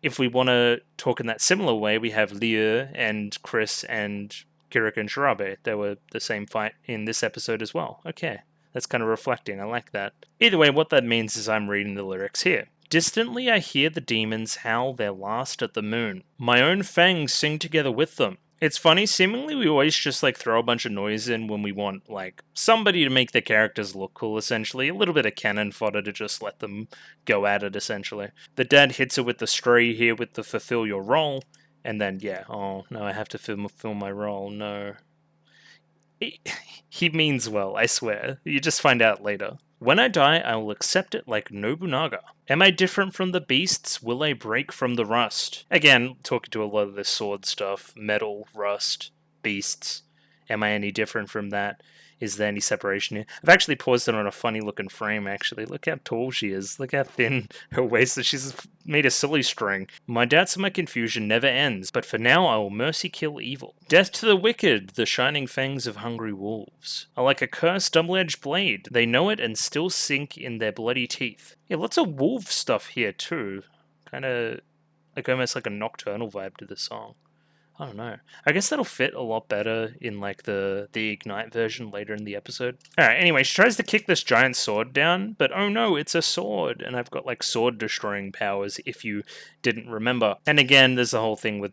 If we want to talk in that similar way, we have Liu and Chris and Kirika and Shirabe. They were the same fight in this episode as well. Okay, that's kind of reflecting. I like that. Either way, what that means is I'm reading the lyrics here. Distantly I hear the demons howl their last at the moon. My own fangs sing together with them. It's funny, seemingly we always just like throw a bunch of noise in when we want like somebody to make the characters look cool, essentially. A little bit of cannon fodder to just let them go at it, essentially. The dad hits her with the stray here with the fulfill your role, and then yeah, oh no, I have to fulfill my role, no. He means well, I swear. You just find out later. When I die, I will accept it like Nobunaga. Am I different from the beasts? Will I break from the rust? Again, talking to a lot of this sword stuff, metal, rust, beasts. Am I any different from that? Is there any separation here? I've actually paused it on a funny looking frame, actually. Look how tall she is. Look how thin her waist is. She's made a silly string. My doubts and my confusion never ends, but for now I will mercy kill evil. Death to the wicked, the shining fangs of hungry wolves are like a cursed double-edged blade. They know it and still sink in their bloody teeth. Yeah, lots of wolf stuff here too. Kind of like almost like a nocturnal vibe to the song. I don't know. I guess that'll fit a lot better in like the Ignite version later in the episode. Alright, anyway, she tries to kick this giant sword down, but oh no, it's a sword, and I've got like sword destroying powers if you didn't remember. And again, there's the whole thing with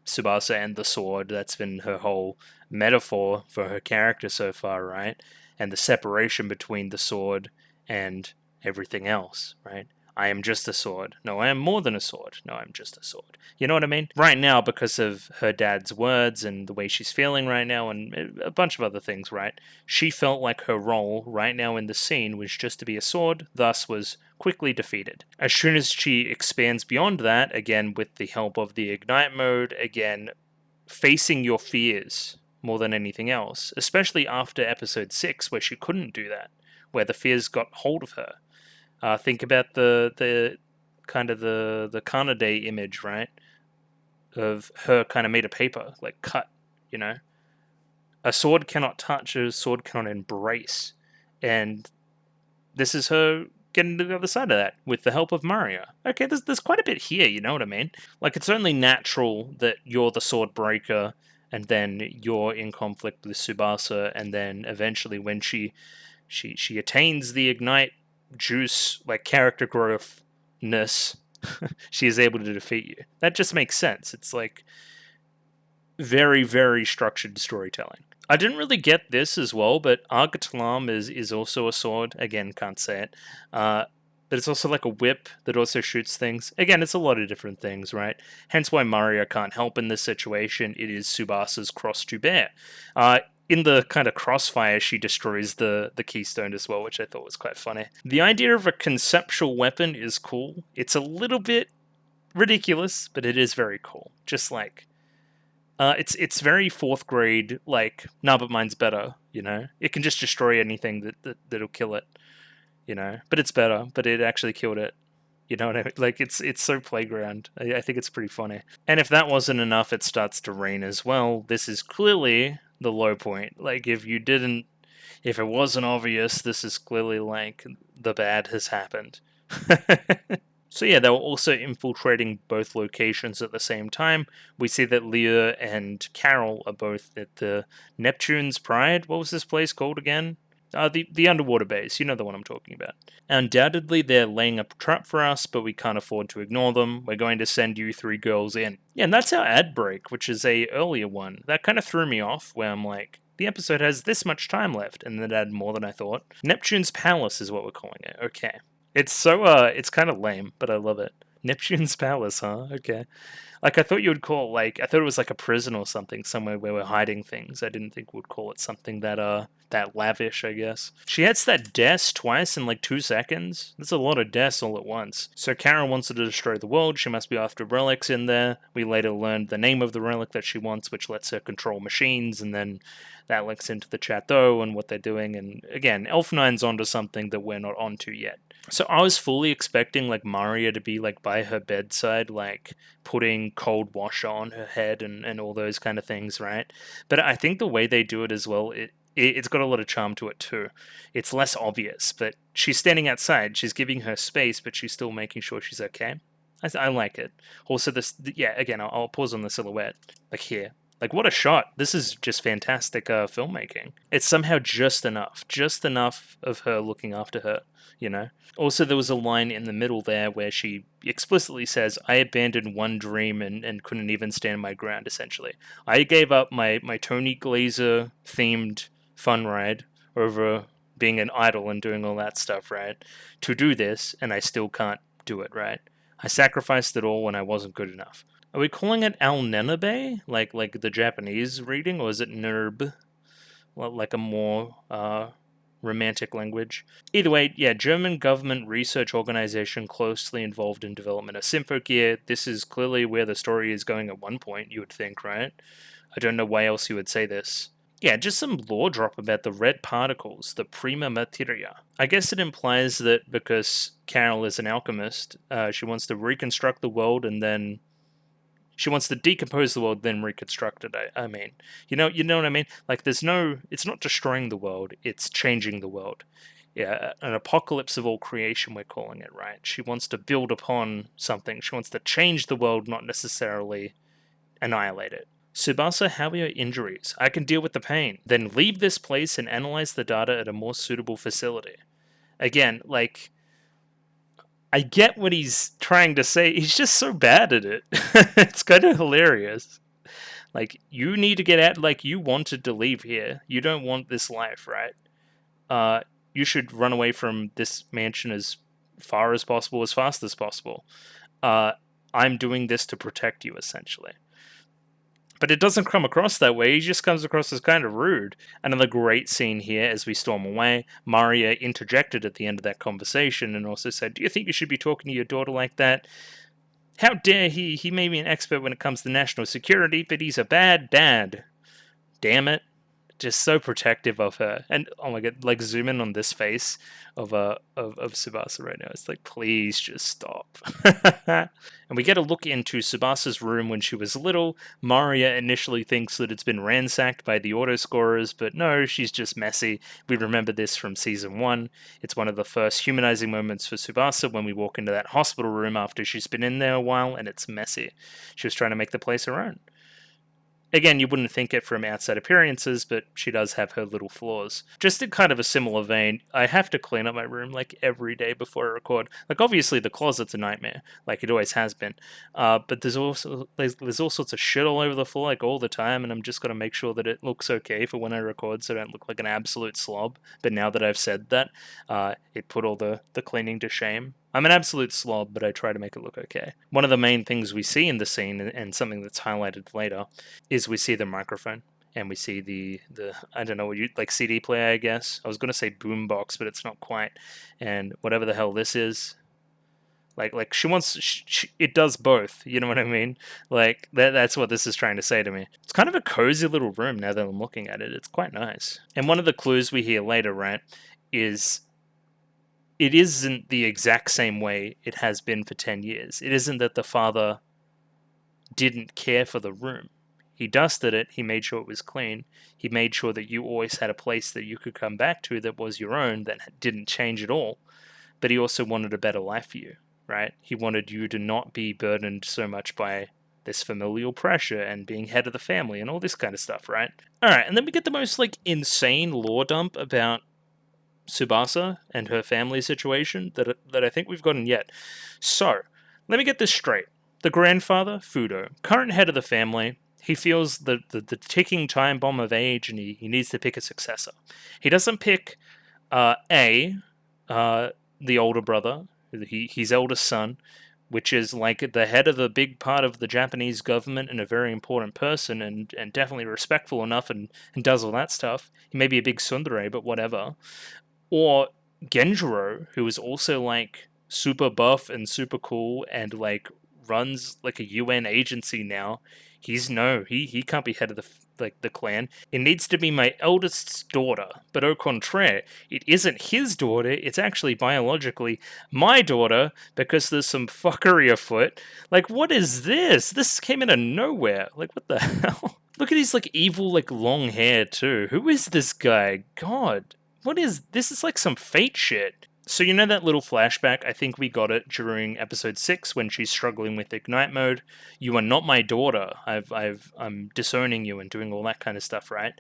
Tsubasa and the sword. That's been her whole metaphor for her character so far, right? And the separation between the sword and everything else, right? I am just a sword. No, I am more than a sword. No, I'm just a sword. You know what I mean? Right now, because of her dad's words and the way she's feeling right now and a bunch of other things, right? She felt like her role right now in the scene was just to be a sword, thus was quickly defeated. As soon as she expands beyond that, again with the help of the Ignite mode, again facing your fears more than anything else, especially after episode 6 where she couldn't do that, where the fears got hold of her. Think about the kind of the Kanade image, right? Of her kind of made of paper, like cut, you know? A sword cannot touch, a sword cannot embrace. And this is her getting to the other side of that with the help of Mario. Okay, there's quite a bit here, you know what I mean? Like, it's only natural that you're the sword breaker and then you're in conflict with Tsubasa, and then eventually when she attains the Ignite juice, like character growthness, she is able to defeat you. That just makes sense. It's like very, very structured storytelling. I didn't really get this as well, but Argatlam is also a sword. Again, can't say it. But it's also like a whip that also shoots things. Again, it's a lot of different things, right? Hence why Mario can't help in this situation. It is Tsubasa's cross to bear. In the kind of crossfire, she destroys the keystone as well, which I thought was quite funny. The idea of a conceptual weapon is cool. It's a little bit ridiculous, but it is very cool. Just like... it's very fourth grade, like, nah, but mine's better, you know? It can just destroy anything that'll kill it, you know? But it's better, but it actually killed it. You know what I mean? Like, it's so playground. I think it's pretty funny. And if that wasn't enough, it starts to rain as well. This is clearly the low point. Like, if it wasn't obvious, this is clearly, like, the bad has happened. So yeah, they were also infiltrating both locations at the same time. We see that Leah and Carol are both at the Neptune's Pride. What was this place called again? The underwater base. You know the one I'm talking about. Undoubtedly, they're laying a trap for us, but we can't afford to ignore them. We're going to send you 3 girls in. Yeah, and that's our ad break, which is a earlier one. That kind of threw me off, where I'm like, the episode has this much time left, and it had more than I thought. Neptune's Palace is what we're calling it. Okay. It's so, it's kind of lame, but I love it. Neptune's Palace, huh? Okay. Like, I thought you would call it, like, I thought it was like a prison or something, somewhere where we're hiding things. I didn't think we'd call it something that lavish, I guess. She hits that death twice in, like, 2 seconds. That's a lot of deaths all at once. So Karen wants her to destroy the world. She must be after relics in there. We later learned the name of the relic that she wants, which lets her control machines, and then that links into the Chateau and what they're doing. And again, Elf9's onto something that we're not onto yet. So I was fully expecting, like, Maria to be, like, by her bedside, like, putting cold wash on her head and all those kind of things, right? But I think the way they do it as well, it's got a lot of charm to it too. It's less obvious, but she's standing outside. She's giving her space, but she's still making sure she's okay. I like it. Also, again, I'll pause on the silhouette, like here. Like, what a shot. This is just fantastic filmmaking. It's somehow just enough of her looking after her, you know? Also, there was a line in the middle there where she explicitly says, I abandoned one dream and couldn't even stand my ground, essentially. I gave up my Tony Glazer themed fun ride over being an idol and doing all that stuff, right? To do this, and I still can't do it, right? I sacrificed it all when I wasn't good enough. Are we calling it Al-Nenabe, like the Japanese reading, or is it Nerb, like a more romantic language? Either way, yeah, German government research organization closely involved in development of Symphogear. This is clearly where the story is going at one point, you would think, right? I don't know why else you would say this. Yeah, just some lore drop about the red particles, the prima materia. I guess it implies that because Carol is an alchemist, she wants to reconstruct the world and then... She wants to decompose the world, then reconstruct it. I mean, you know what I mean? Like, it's not destroying the world; it's changing the world. Yeah, an apocalypse of all creation, we're calling it, right? She wants to build upon something. She wants to change the world, not necessarily annihilate it. Tsubasa, how are your injuries? I can deal with the pain. Then leave this place and analyze the data at a more suitable facility. Again, like... I get what he's trying to say. He's just so bad at it. It's kind of hilarious. Like, you need to get out. Like, you wanted to leave here. You don't want this life, right? You should run away from this mansion as far as possible, as fast as possible. I'm doing this to protect you, essentially. But it doesn't come across that way. He just comes across as kind of rude. Another great scene here as we storm away. Maria interjected at the end of that conversation and also said, do you think you should be talking to your daughter like that? How dare he? He may be an expert when it comes to national security, but he's a bad dad. Damn it. Just so protective of her. And oh my god, like, zoom in on this face of Tsubasa right now. It's like, please just stop. And we get a look into Tsubasa's room when she was little. Maria initially thinks that it's been ransacked by the autoscorers, but no, she's just messy. We remember this from season 1. It's one of the first humanizing moments for Tsubasa when we walk into that hospital room after she's been in there a while, and it's messy. She was trying to make the place her own. Again, you wouldn't think it from outside appearances, but she does have her little flaws. Just in kind of a similar vein, I have to clean up my room like every day before I record. Like obviously the closet's a nightmare, like it always has been. But there's all sorts of shit all over the floor like all the time, and I'm just gotta make sure that it looks okay for when I record, so I don't look like an absolute slob. But now that I've said that, it put all the cleaning to shame. I'm an absolute slob, but I try to make it look okay. One of the main things we see in the scene, and something that's highlighted later, is we see the microphone and we see the I don't know what you like CD player, I guess. I was gonna say boombox, but it's not quite. And whatever the hell this is, like she wants it does both. You know what I mean? Like that's what this is trying to say to me. It's kind of a cozy little room now that I'm looking at it. It's quite nice. And one of the clues we hear later, right, is it isn't the exact same way it has been for 10 years. It isn't that the father didn't care for the room. He dusted it, he made sure it was clean, he made sure that you always had a place that you could come back to that was your own, that didn't change at all, but he also wanted a better life for you, right? He wanted you to not be burdened so much by this familial pressure and being head of the family and all this kind of stuff, right? Alright, and then we get the most, like, insane lore dump about Tsubasa and her family situation that I think we've gotten yet. So, let me get this straight. The grandfather, Fudo, current head of the family, he feels the ticking time bomb of age and he needs to pick a successor. He doesn't pick the older brother, his eldest son, which is like the head of a big part of the Japanese government and a very important person and definitely respectful enough and does all that stuff. He may be a big tsundere, but whatever. Or Genjiro, who is also like super buff and super cool and like runs like a UN agency now. He can't be head of the clan. It needs to be my eldest's daughter, but au contraire, it isn't his daughter. It's actually biologically my daughter because there's some fuckery afoot. Like, what is this? This came out of nowhere. Like, what the hell? Look at his like evil like long hair too. Who is this guy? God. What is this? Is like some fate shit. So you know that little flashback? I think we got it during episode 6 when she's struggling with Ignite mode. You are not my daughter. I'm disowning you and doing all that kind of stuff, right?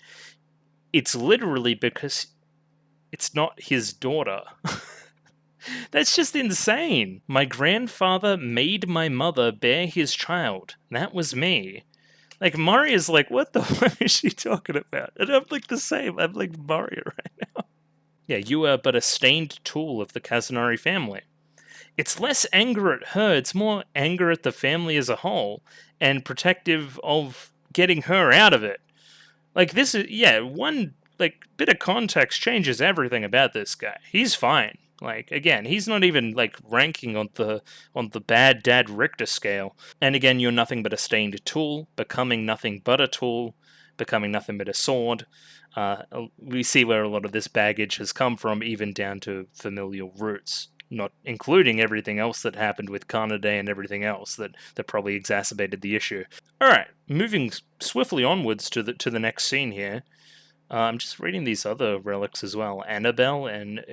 It's literally because it's not his daughter. That's just insane. My grandfather made my mother bear his child. That was me. Like, Maria's like, what the fuck is she talking about? And I'm like the same. I'm like Maria right now. Yeah, you are but a stained tool of the Kazunari family. It's less anger at her, it's more anger at the family as a whole, and protective of getting her out of it. Like, this is, yeah, one, like, bit of context changes everything about this guy. He's fine. Like, again, he's not even, like, ranking on the bad dad Richter scale. And again, you're nothing but a stained tool, becoming nothing but a tool, becoming nothing but a sword. We see where a lot of this baggage has come from, even down to familial roots, not including everything else that happened with Kanade and everything else that probably exacerbated the issue. Alright, moving swiftly onwards to the next scene here. I'm just reading these other relics as well. Annabelle and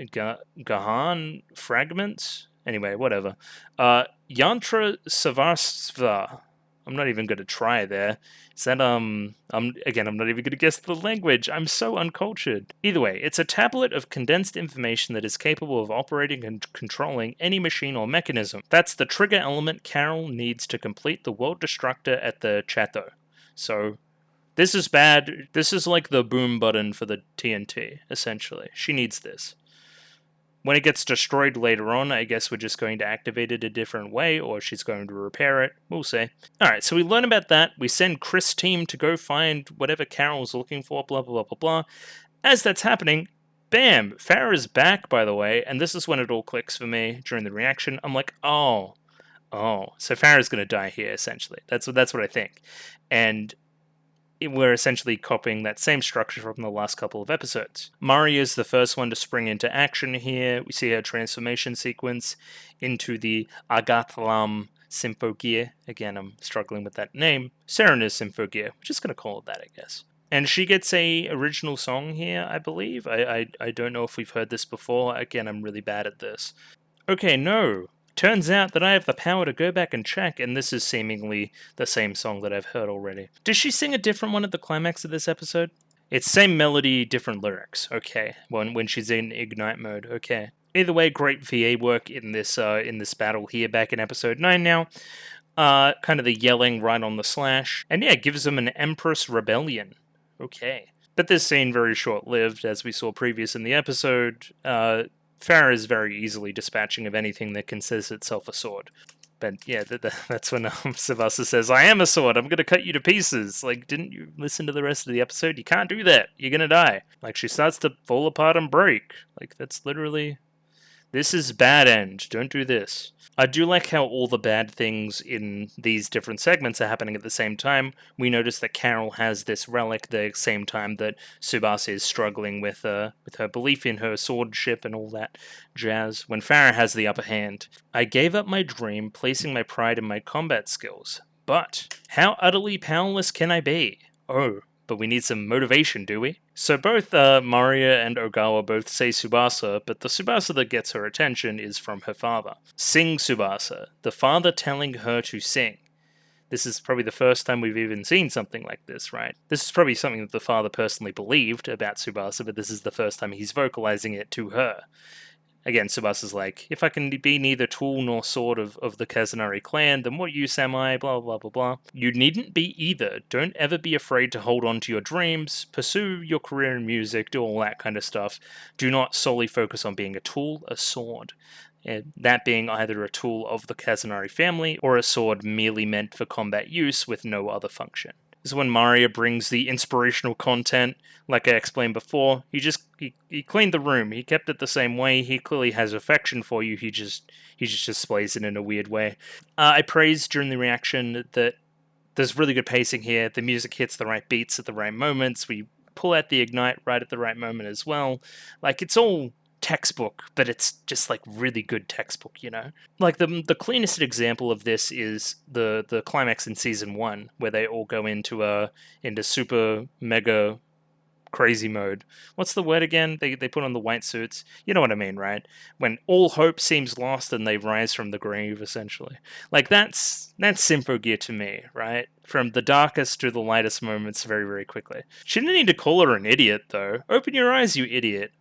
Gahan fragments. Anyway, whatever. Yantra Savastva. I'm not even going to try there. Is that, I'm not even going to guess the language. I'm so uncultured. Either way, it's a tablet of condensed information that is capable of operating and controlling any machine or mechanism. That's the trigger element Carol needs to complete the World Destructor at the Chateau. So, this is bad. This is like the boom button for the TNT, essentially. She needs this. When it gets destroyed later on, I guess we're just going to activate it a different way, or she's going to repair it. We'll see. Alright, so we learn about that. We send Chris' team to go find whatever Carol's looking for, blah, blah, blah, blah, blah. As that's happening, bam! Farah's back, by the way, and this is when it all clicks for me during the reaction. I'm like, oh, so Farah's going to die here, essentially. That's what I think. And we're essentially copying that same structure from the last couple of episodes. Mari is the first one to spring into action here. We see her transformation sequence into the Agatlam Symphogear. Again, I'm struggling with that name. Serena's Symphogear. We're just going to call it that, I guess. And she gets a original song here, I believe. I don't know if we've heard this before. Again, I'm really bad at this. Okay, no. Turns out that I have the power to go back and check, and this is seemingly the same song that I've heard already. Does she sing a different one at the climax of this episode? It's same melody, different lyrics. Okay, when she's in Ignite mode. Okay. Either way, great VA work in this battle here back in episode 9 now. Kind of the yelling right on the slash. And yeah, it gives them an Empress Rebellion. Okay. But this scene very short-lived, as we saw previous in the episode. Farah is very easily dispatching of anything that considers itself a sword. But yeah, that's when Tsubasa says, I am a sword, I'm gonna cut you to pieces. Like, didn't you listen to the rest of the episode? You can't do that. You're gonna die. Like, she starts to fall apart and break. Like, that's literally... This is bad end. Don't do this. I do like how all the bad things in these different segments are happening at the same time. We notice that Carol has this relic the same time that Tsubasa is struggling with her belief in her swordship and all that jazz, when Farah has the upper hand. I gave up my dream, placing my pride in my combat skills. But how utterly powerless can I be? Oh, but we need some motivation, do we? So both Maria and Ogawa both say Tsubasa, but the Tsubasa that gets her attention is from her father. Sing Tsubasa, the father telling her to sing. This is probably the first time we've even seen something like this, right? This is probably something that the father personally believed about Tsubasa, but this is the first time he's vocalizing it to her. Again, Tsubasa's like, if I can be neither tool nor sword of the Kazunari clan, then what use am I? Blah, blah, blah, blah. You needn't be either. Don't ever be afraid to hold on to your dreams, pursue your career in music, do all that kind of stuff. Do not solely focus on being a tool, a sword. And that being either a tool of the Kazunari family, or a sword merely meant for combat use with no other function. This is when Maria brings the inspirational content. Like I explained before, he cleaned the room. He kept it the same way. He clearly has affection for you. He just displays it in a weird way. I praised during the reaction that there's really good pacing here. The music hits the right beats at the right moments. We pull out the ignite right at the right moment as well. Like, it's all textbook, but it's just like really good textbook, you know? Like the cleanest example of this is the climax in season 1, where they all go into super mega crazy mode. What's the word again? They put on the white suits. You know what I mean, right? When all hope seems lost and they rise from the grave, essentially. Like, that's Symphogear to me, right? From the darkest to the lightest moments very, very quickly. She didn't need to call her an idiot, though. Open your eyes, you idiot.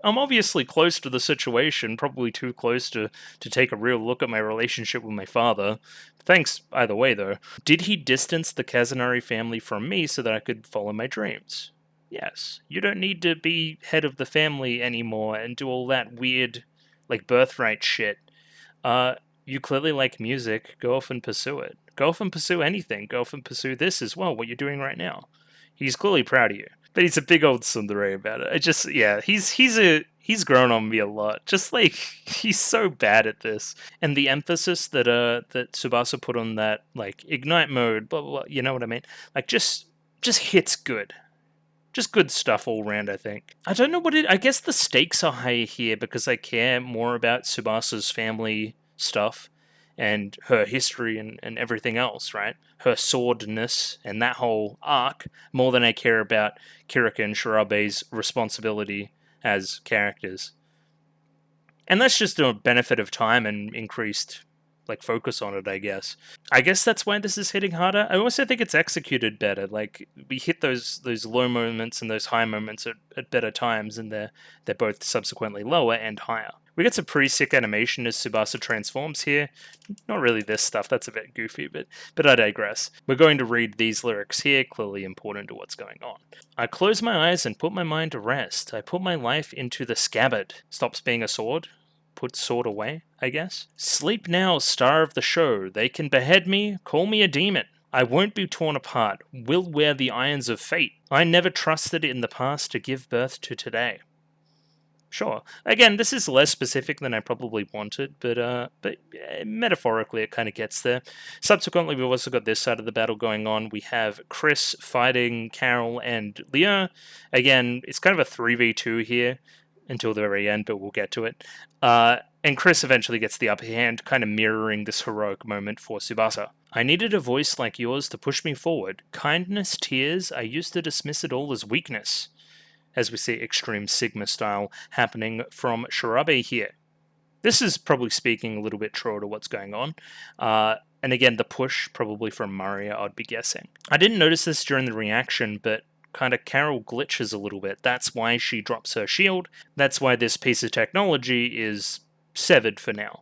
I'm obviously close to the situation, probably too close to take a real look at my relationship with my father. Thanks either way, though. Did he distance the Kazunari family from me so that I could follow my dreams? Yes. You don't need to be head of the family anymore and do all that weird, like, birthright shit. You clearly like music. Go off and pursue it. Go off and pursue anything. Go off and pursue this as well, what you're doing right now. He's clearly proud of you. But he's a big old tsundere about it. He's grown on me a lot. Just like, he's so bad at this. And the emphasis that Tsubasa put on that, like, ignite mode, blah blah blah, you know what I mean? Like, just hits good. Just good stuff all round, I think. I don't know I guess the stakes are higher here because I care more about Tsubasa's family stuff and her history and everything else, right? Her swordness and that whole arc, more than I care about Kirika and Shirabe's responsibility as characters. And that's just a benefit of time and increased, like, focus on it, I guess. I guess that's why this is hitting harder. I also think it's executed better. Like, we hit those low moments and those high moments at better times, and they're both subsequently lower and higher. We get some pretty sick animation as Tsubasa transforms here. Not really this stuff, that's a bit goofy, but I digress. We're going to read these lyrics here, clearly important to what's going on. I close my eyes and put my mind to rest. I put my life into the scabbard. Stops being a sword. Put sword away, I guess. Sleep now, star of the show. They can behead me, call me a demon. I won't be torn apart, will wear the irons of fate. I never trusted in the past to give birth to today. Sure. Again, this is less specific than I probably wanted, but metaphorically it kind of gets there. Subsequently, we've also got this side of the battle going on. We have Chris fighting Carol and Leah. Again, it's kind of a 3v2 here until the very end, but we'll get to it. And Chris eventually gets the upper hand, kind of mirroring this heroic moment for Tsubasa. I needed a voice like yours to push me forward. Kindness, tears, I used to dismiss it all as weakness. As we see Extreme Sigma style happening from Shirabe here. This is probably speaking a little bit truer to what's going on. And again, the push probably from Maria, I'd be guessing. I didn't notice this during the reaction, but kind of Carol glitches a little bit. That's why she drops her shield. That's why this piece of technology is severed for now.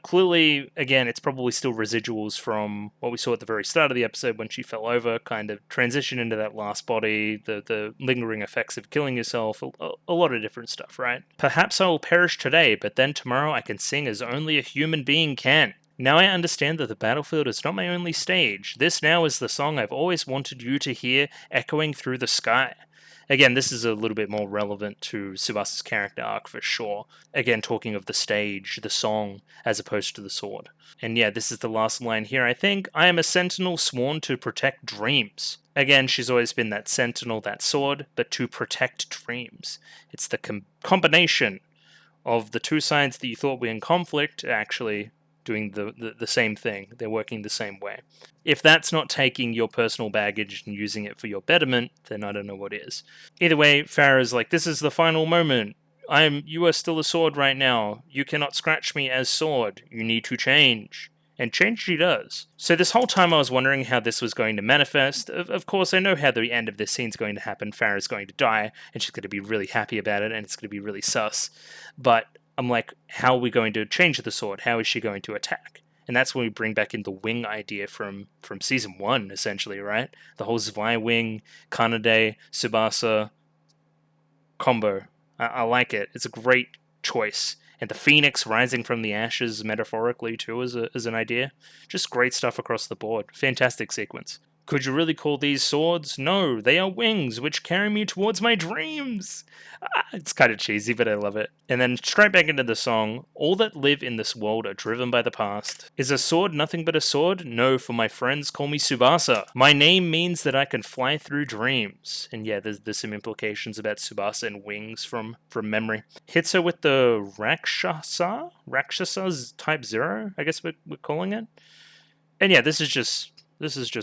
Clearly, again, it's probably still residuals from what we saw at the very start of the episode when she fell over, kind of transition into that last body, the lingering effects of killing yourself, a lot of different stuff, right? Perhaps I will perish today, but then tomorrow I can sing as only a human being can. Now I understand that the battlefield is not my only stage. This now is the song I've always wanted you to hear echoing through the sky. Again, this is a little bit more relevant to Tsubasa's character arc for sure. Again, talking of the stage, the song, as opposed to the sword. And yeah, this is the last line here, I think. I am a sentinel sworn to protect dreams. Again, she's always been that sentinel, that sword, but to protect dreams. It's the combination of the two sides that you thought were in conflict actually doing the same thing. They're working the same way. If that's not taking your personal baggage and using it for your betterment, then I don't know what is. Either way, Farah's like, this is the final moment. You are still a sword right now. You cannot scratch me as sword. You need to change. And change she does. So this whole time I was wondering how this was going to manifest. Of course, I know how the end of this scene is going to happen. Farah's going to die, and she's going to be really happy about it, and it's going to be really sus. But I'm like, how are we going to change the sword? How is she going to attack? And that's when we bring back in the wing idea from season 1, essentially, right? The whole Zwei wing, Kanade, Tsubasa combo. I like it. It's a great choice. And the phoenix rising from the ashes, metaphorically, too, as an idea. Just great stuff across the board. Fantastic sequence. Could you really call these swords? No, they are wings which carry me towards my dreams. It's kind of cheesy, but I love it. And then straight back into the song. All that live in this world are driven by the past. Is a sword nothing but a sword? No, for my friends call me Tsubasa. My name means that I can fly through dreams. And yeah, there's some implications about Tsubasa and wings from memory. Hits her with the Rakshasa's Type 0, I guess we're calling it. And yeah, this is just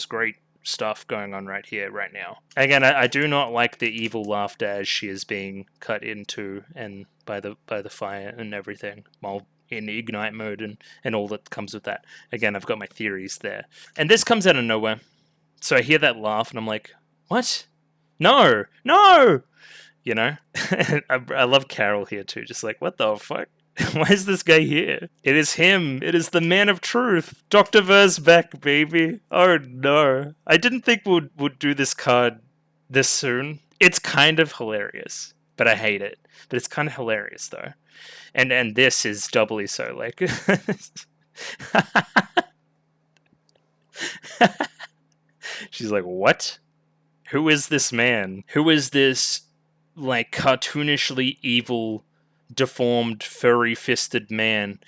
great stuff going on right here, right now. Again, I do not like the evil laughter as she is being cut into and by the fire and everything, while in ignite mode and all that comes with that. Again, I've got my theories there. And this comes out of nowhere. So I hear that laugh and I'm like, what? No! No! You know? I love Carol here too, just like, what the fuck? Why is this guy here? It is him. It is the man of truth. Dr. Ver's back, baby. Oh no. I didn't think we'd do this card this soon. It's kind of hilarious, but I hate it. But it's kind of hilarious though. And this is doubly so. Like, she's like, what? Who is this man? Who is this, like, cartoonishly evil, deformed, furry-fisted man?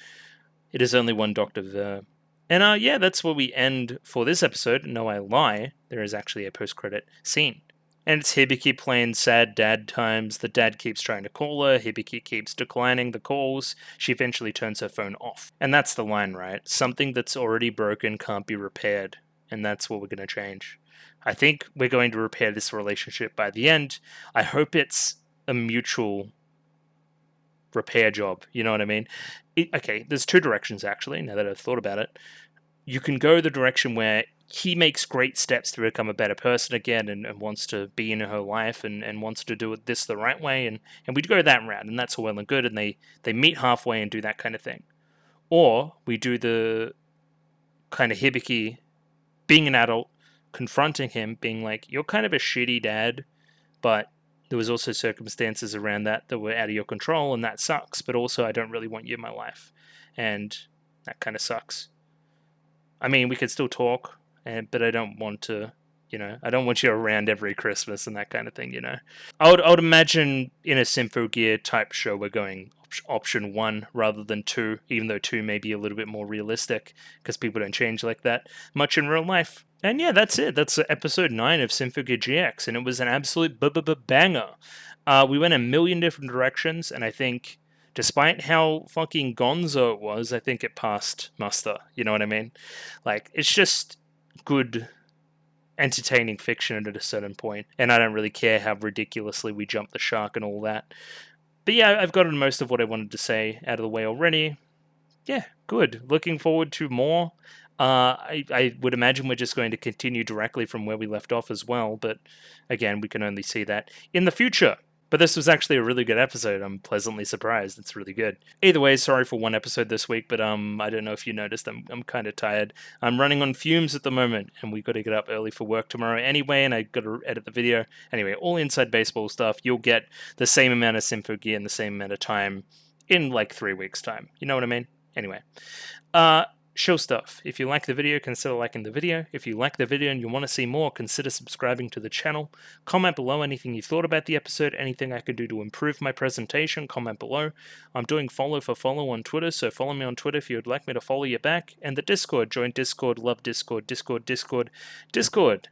It is only one Dr. Ver. And yeah, that's where we end for this episode. No, I lie. There is actually a post-credit scene. And it's Hibiki playing sad dad times. The dad keeps trying to call her. Hibiki keeps declining the calls. She eventually turns her phone off. And that's the line, right? Something that's already broken can't be repaired. And that's what we're going to change. I think we're going to repair this relationship by the end. I hope it's a mutual repair job. You know what I mean? Okay, there's two directions, actually, now that I've thought about it. You can go the direction where he makes great steps to become a better person again and wants to be in her life and wants to do this the right way. And we go that route, and that's all well and good, and they meet halfway and do that kind of thing. Or we do the kind of Hibiki being an adult, confronting him, being like, you're kind of a shitty dad, but there was also circumstances around that were out of your control, and that sucks, but also I don't really want you in my life, and that kind of sucks. I mean, we could still talk, but I don't want to, I don't want you around every Christmas and that kind of thing, I would imagine in a Symphogear type show we're going option 1 rather than 2, even though 2 may be a little bit more realistic, because people don't change like that much in real life. And yeah, that's it. That's episode 9 of Symphogear GX, and it was an absolute banger. We went a million different directions, and I think, despite how fucking gonzo it was, I think it passed muster. You know what I mean? Like, it's just good, entertaining fiction at a certain point, and I don't really care how ridiculously we jump the shark and all that. But yeah, I've gotten most of what I wanted to say out of the way already. Yeah, good. Looking forward to more. I would imagine we're just going to continue directly from where we left off as well, but again, we can only see that in the future. But this was actually a really good episode. I'm pleasantly surprised. It's really good. Either way, sorry for one episode this week, but I don't know if you noticed, I'm kind of tired. I'm running on fumes at the moment, and we got to get up early for work tomorrow anyway, and I got to edit the video. Anyway, all inside baseball stuff. You'll get the same amount of Symphogear in the same amount of time in like 3 weeks' time. You know what I mean? Anyway, show stuff. If you like the video, consider liking the video. If you like the video and you want to see more, consider subscribing to the channel. Comment below anything you thought about the episode, anything I could do to improve my presentation, comment below. I'm doing follow for follow on Twitter, so follow me on Twitter if you would like me to follow you back. And the Discord, join Discord, love Discord, Discord.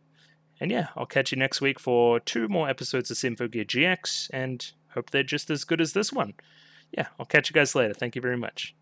And yeah, I'll catch you next week for 2 more episodes of Symphogear GX, and hope they're just as good as this one. Yeah, I'll catch you guys later. Thank you very much.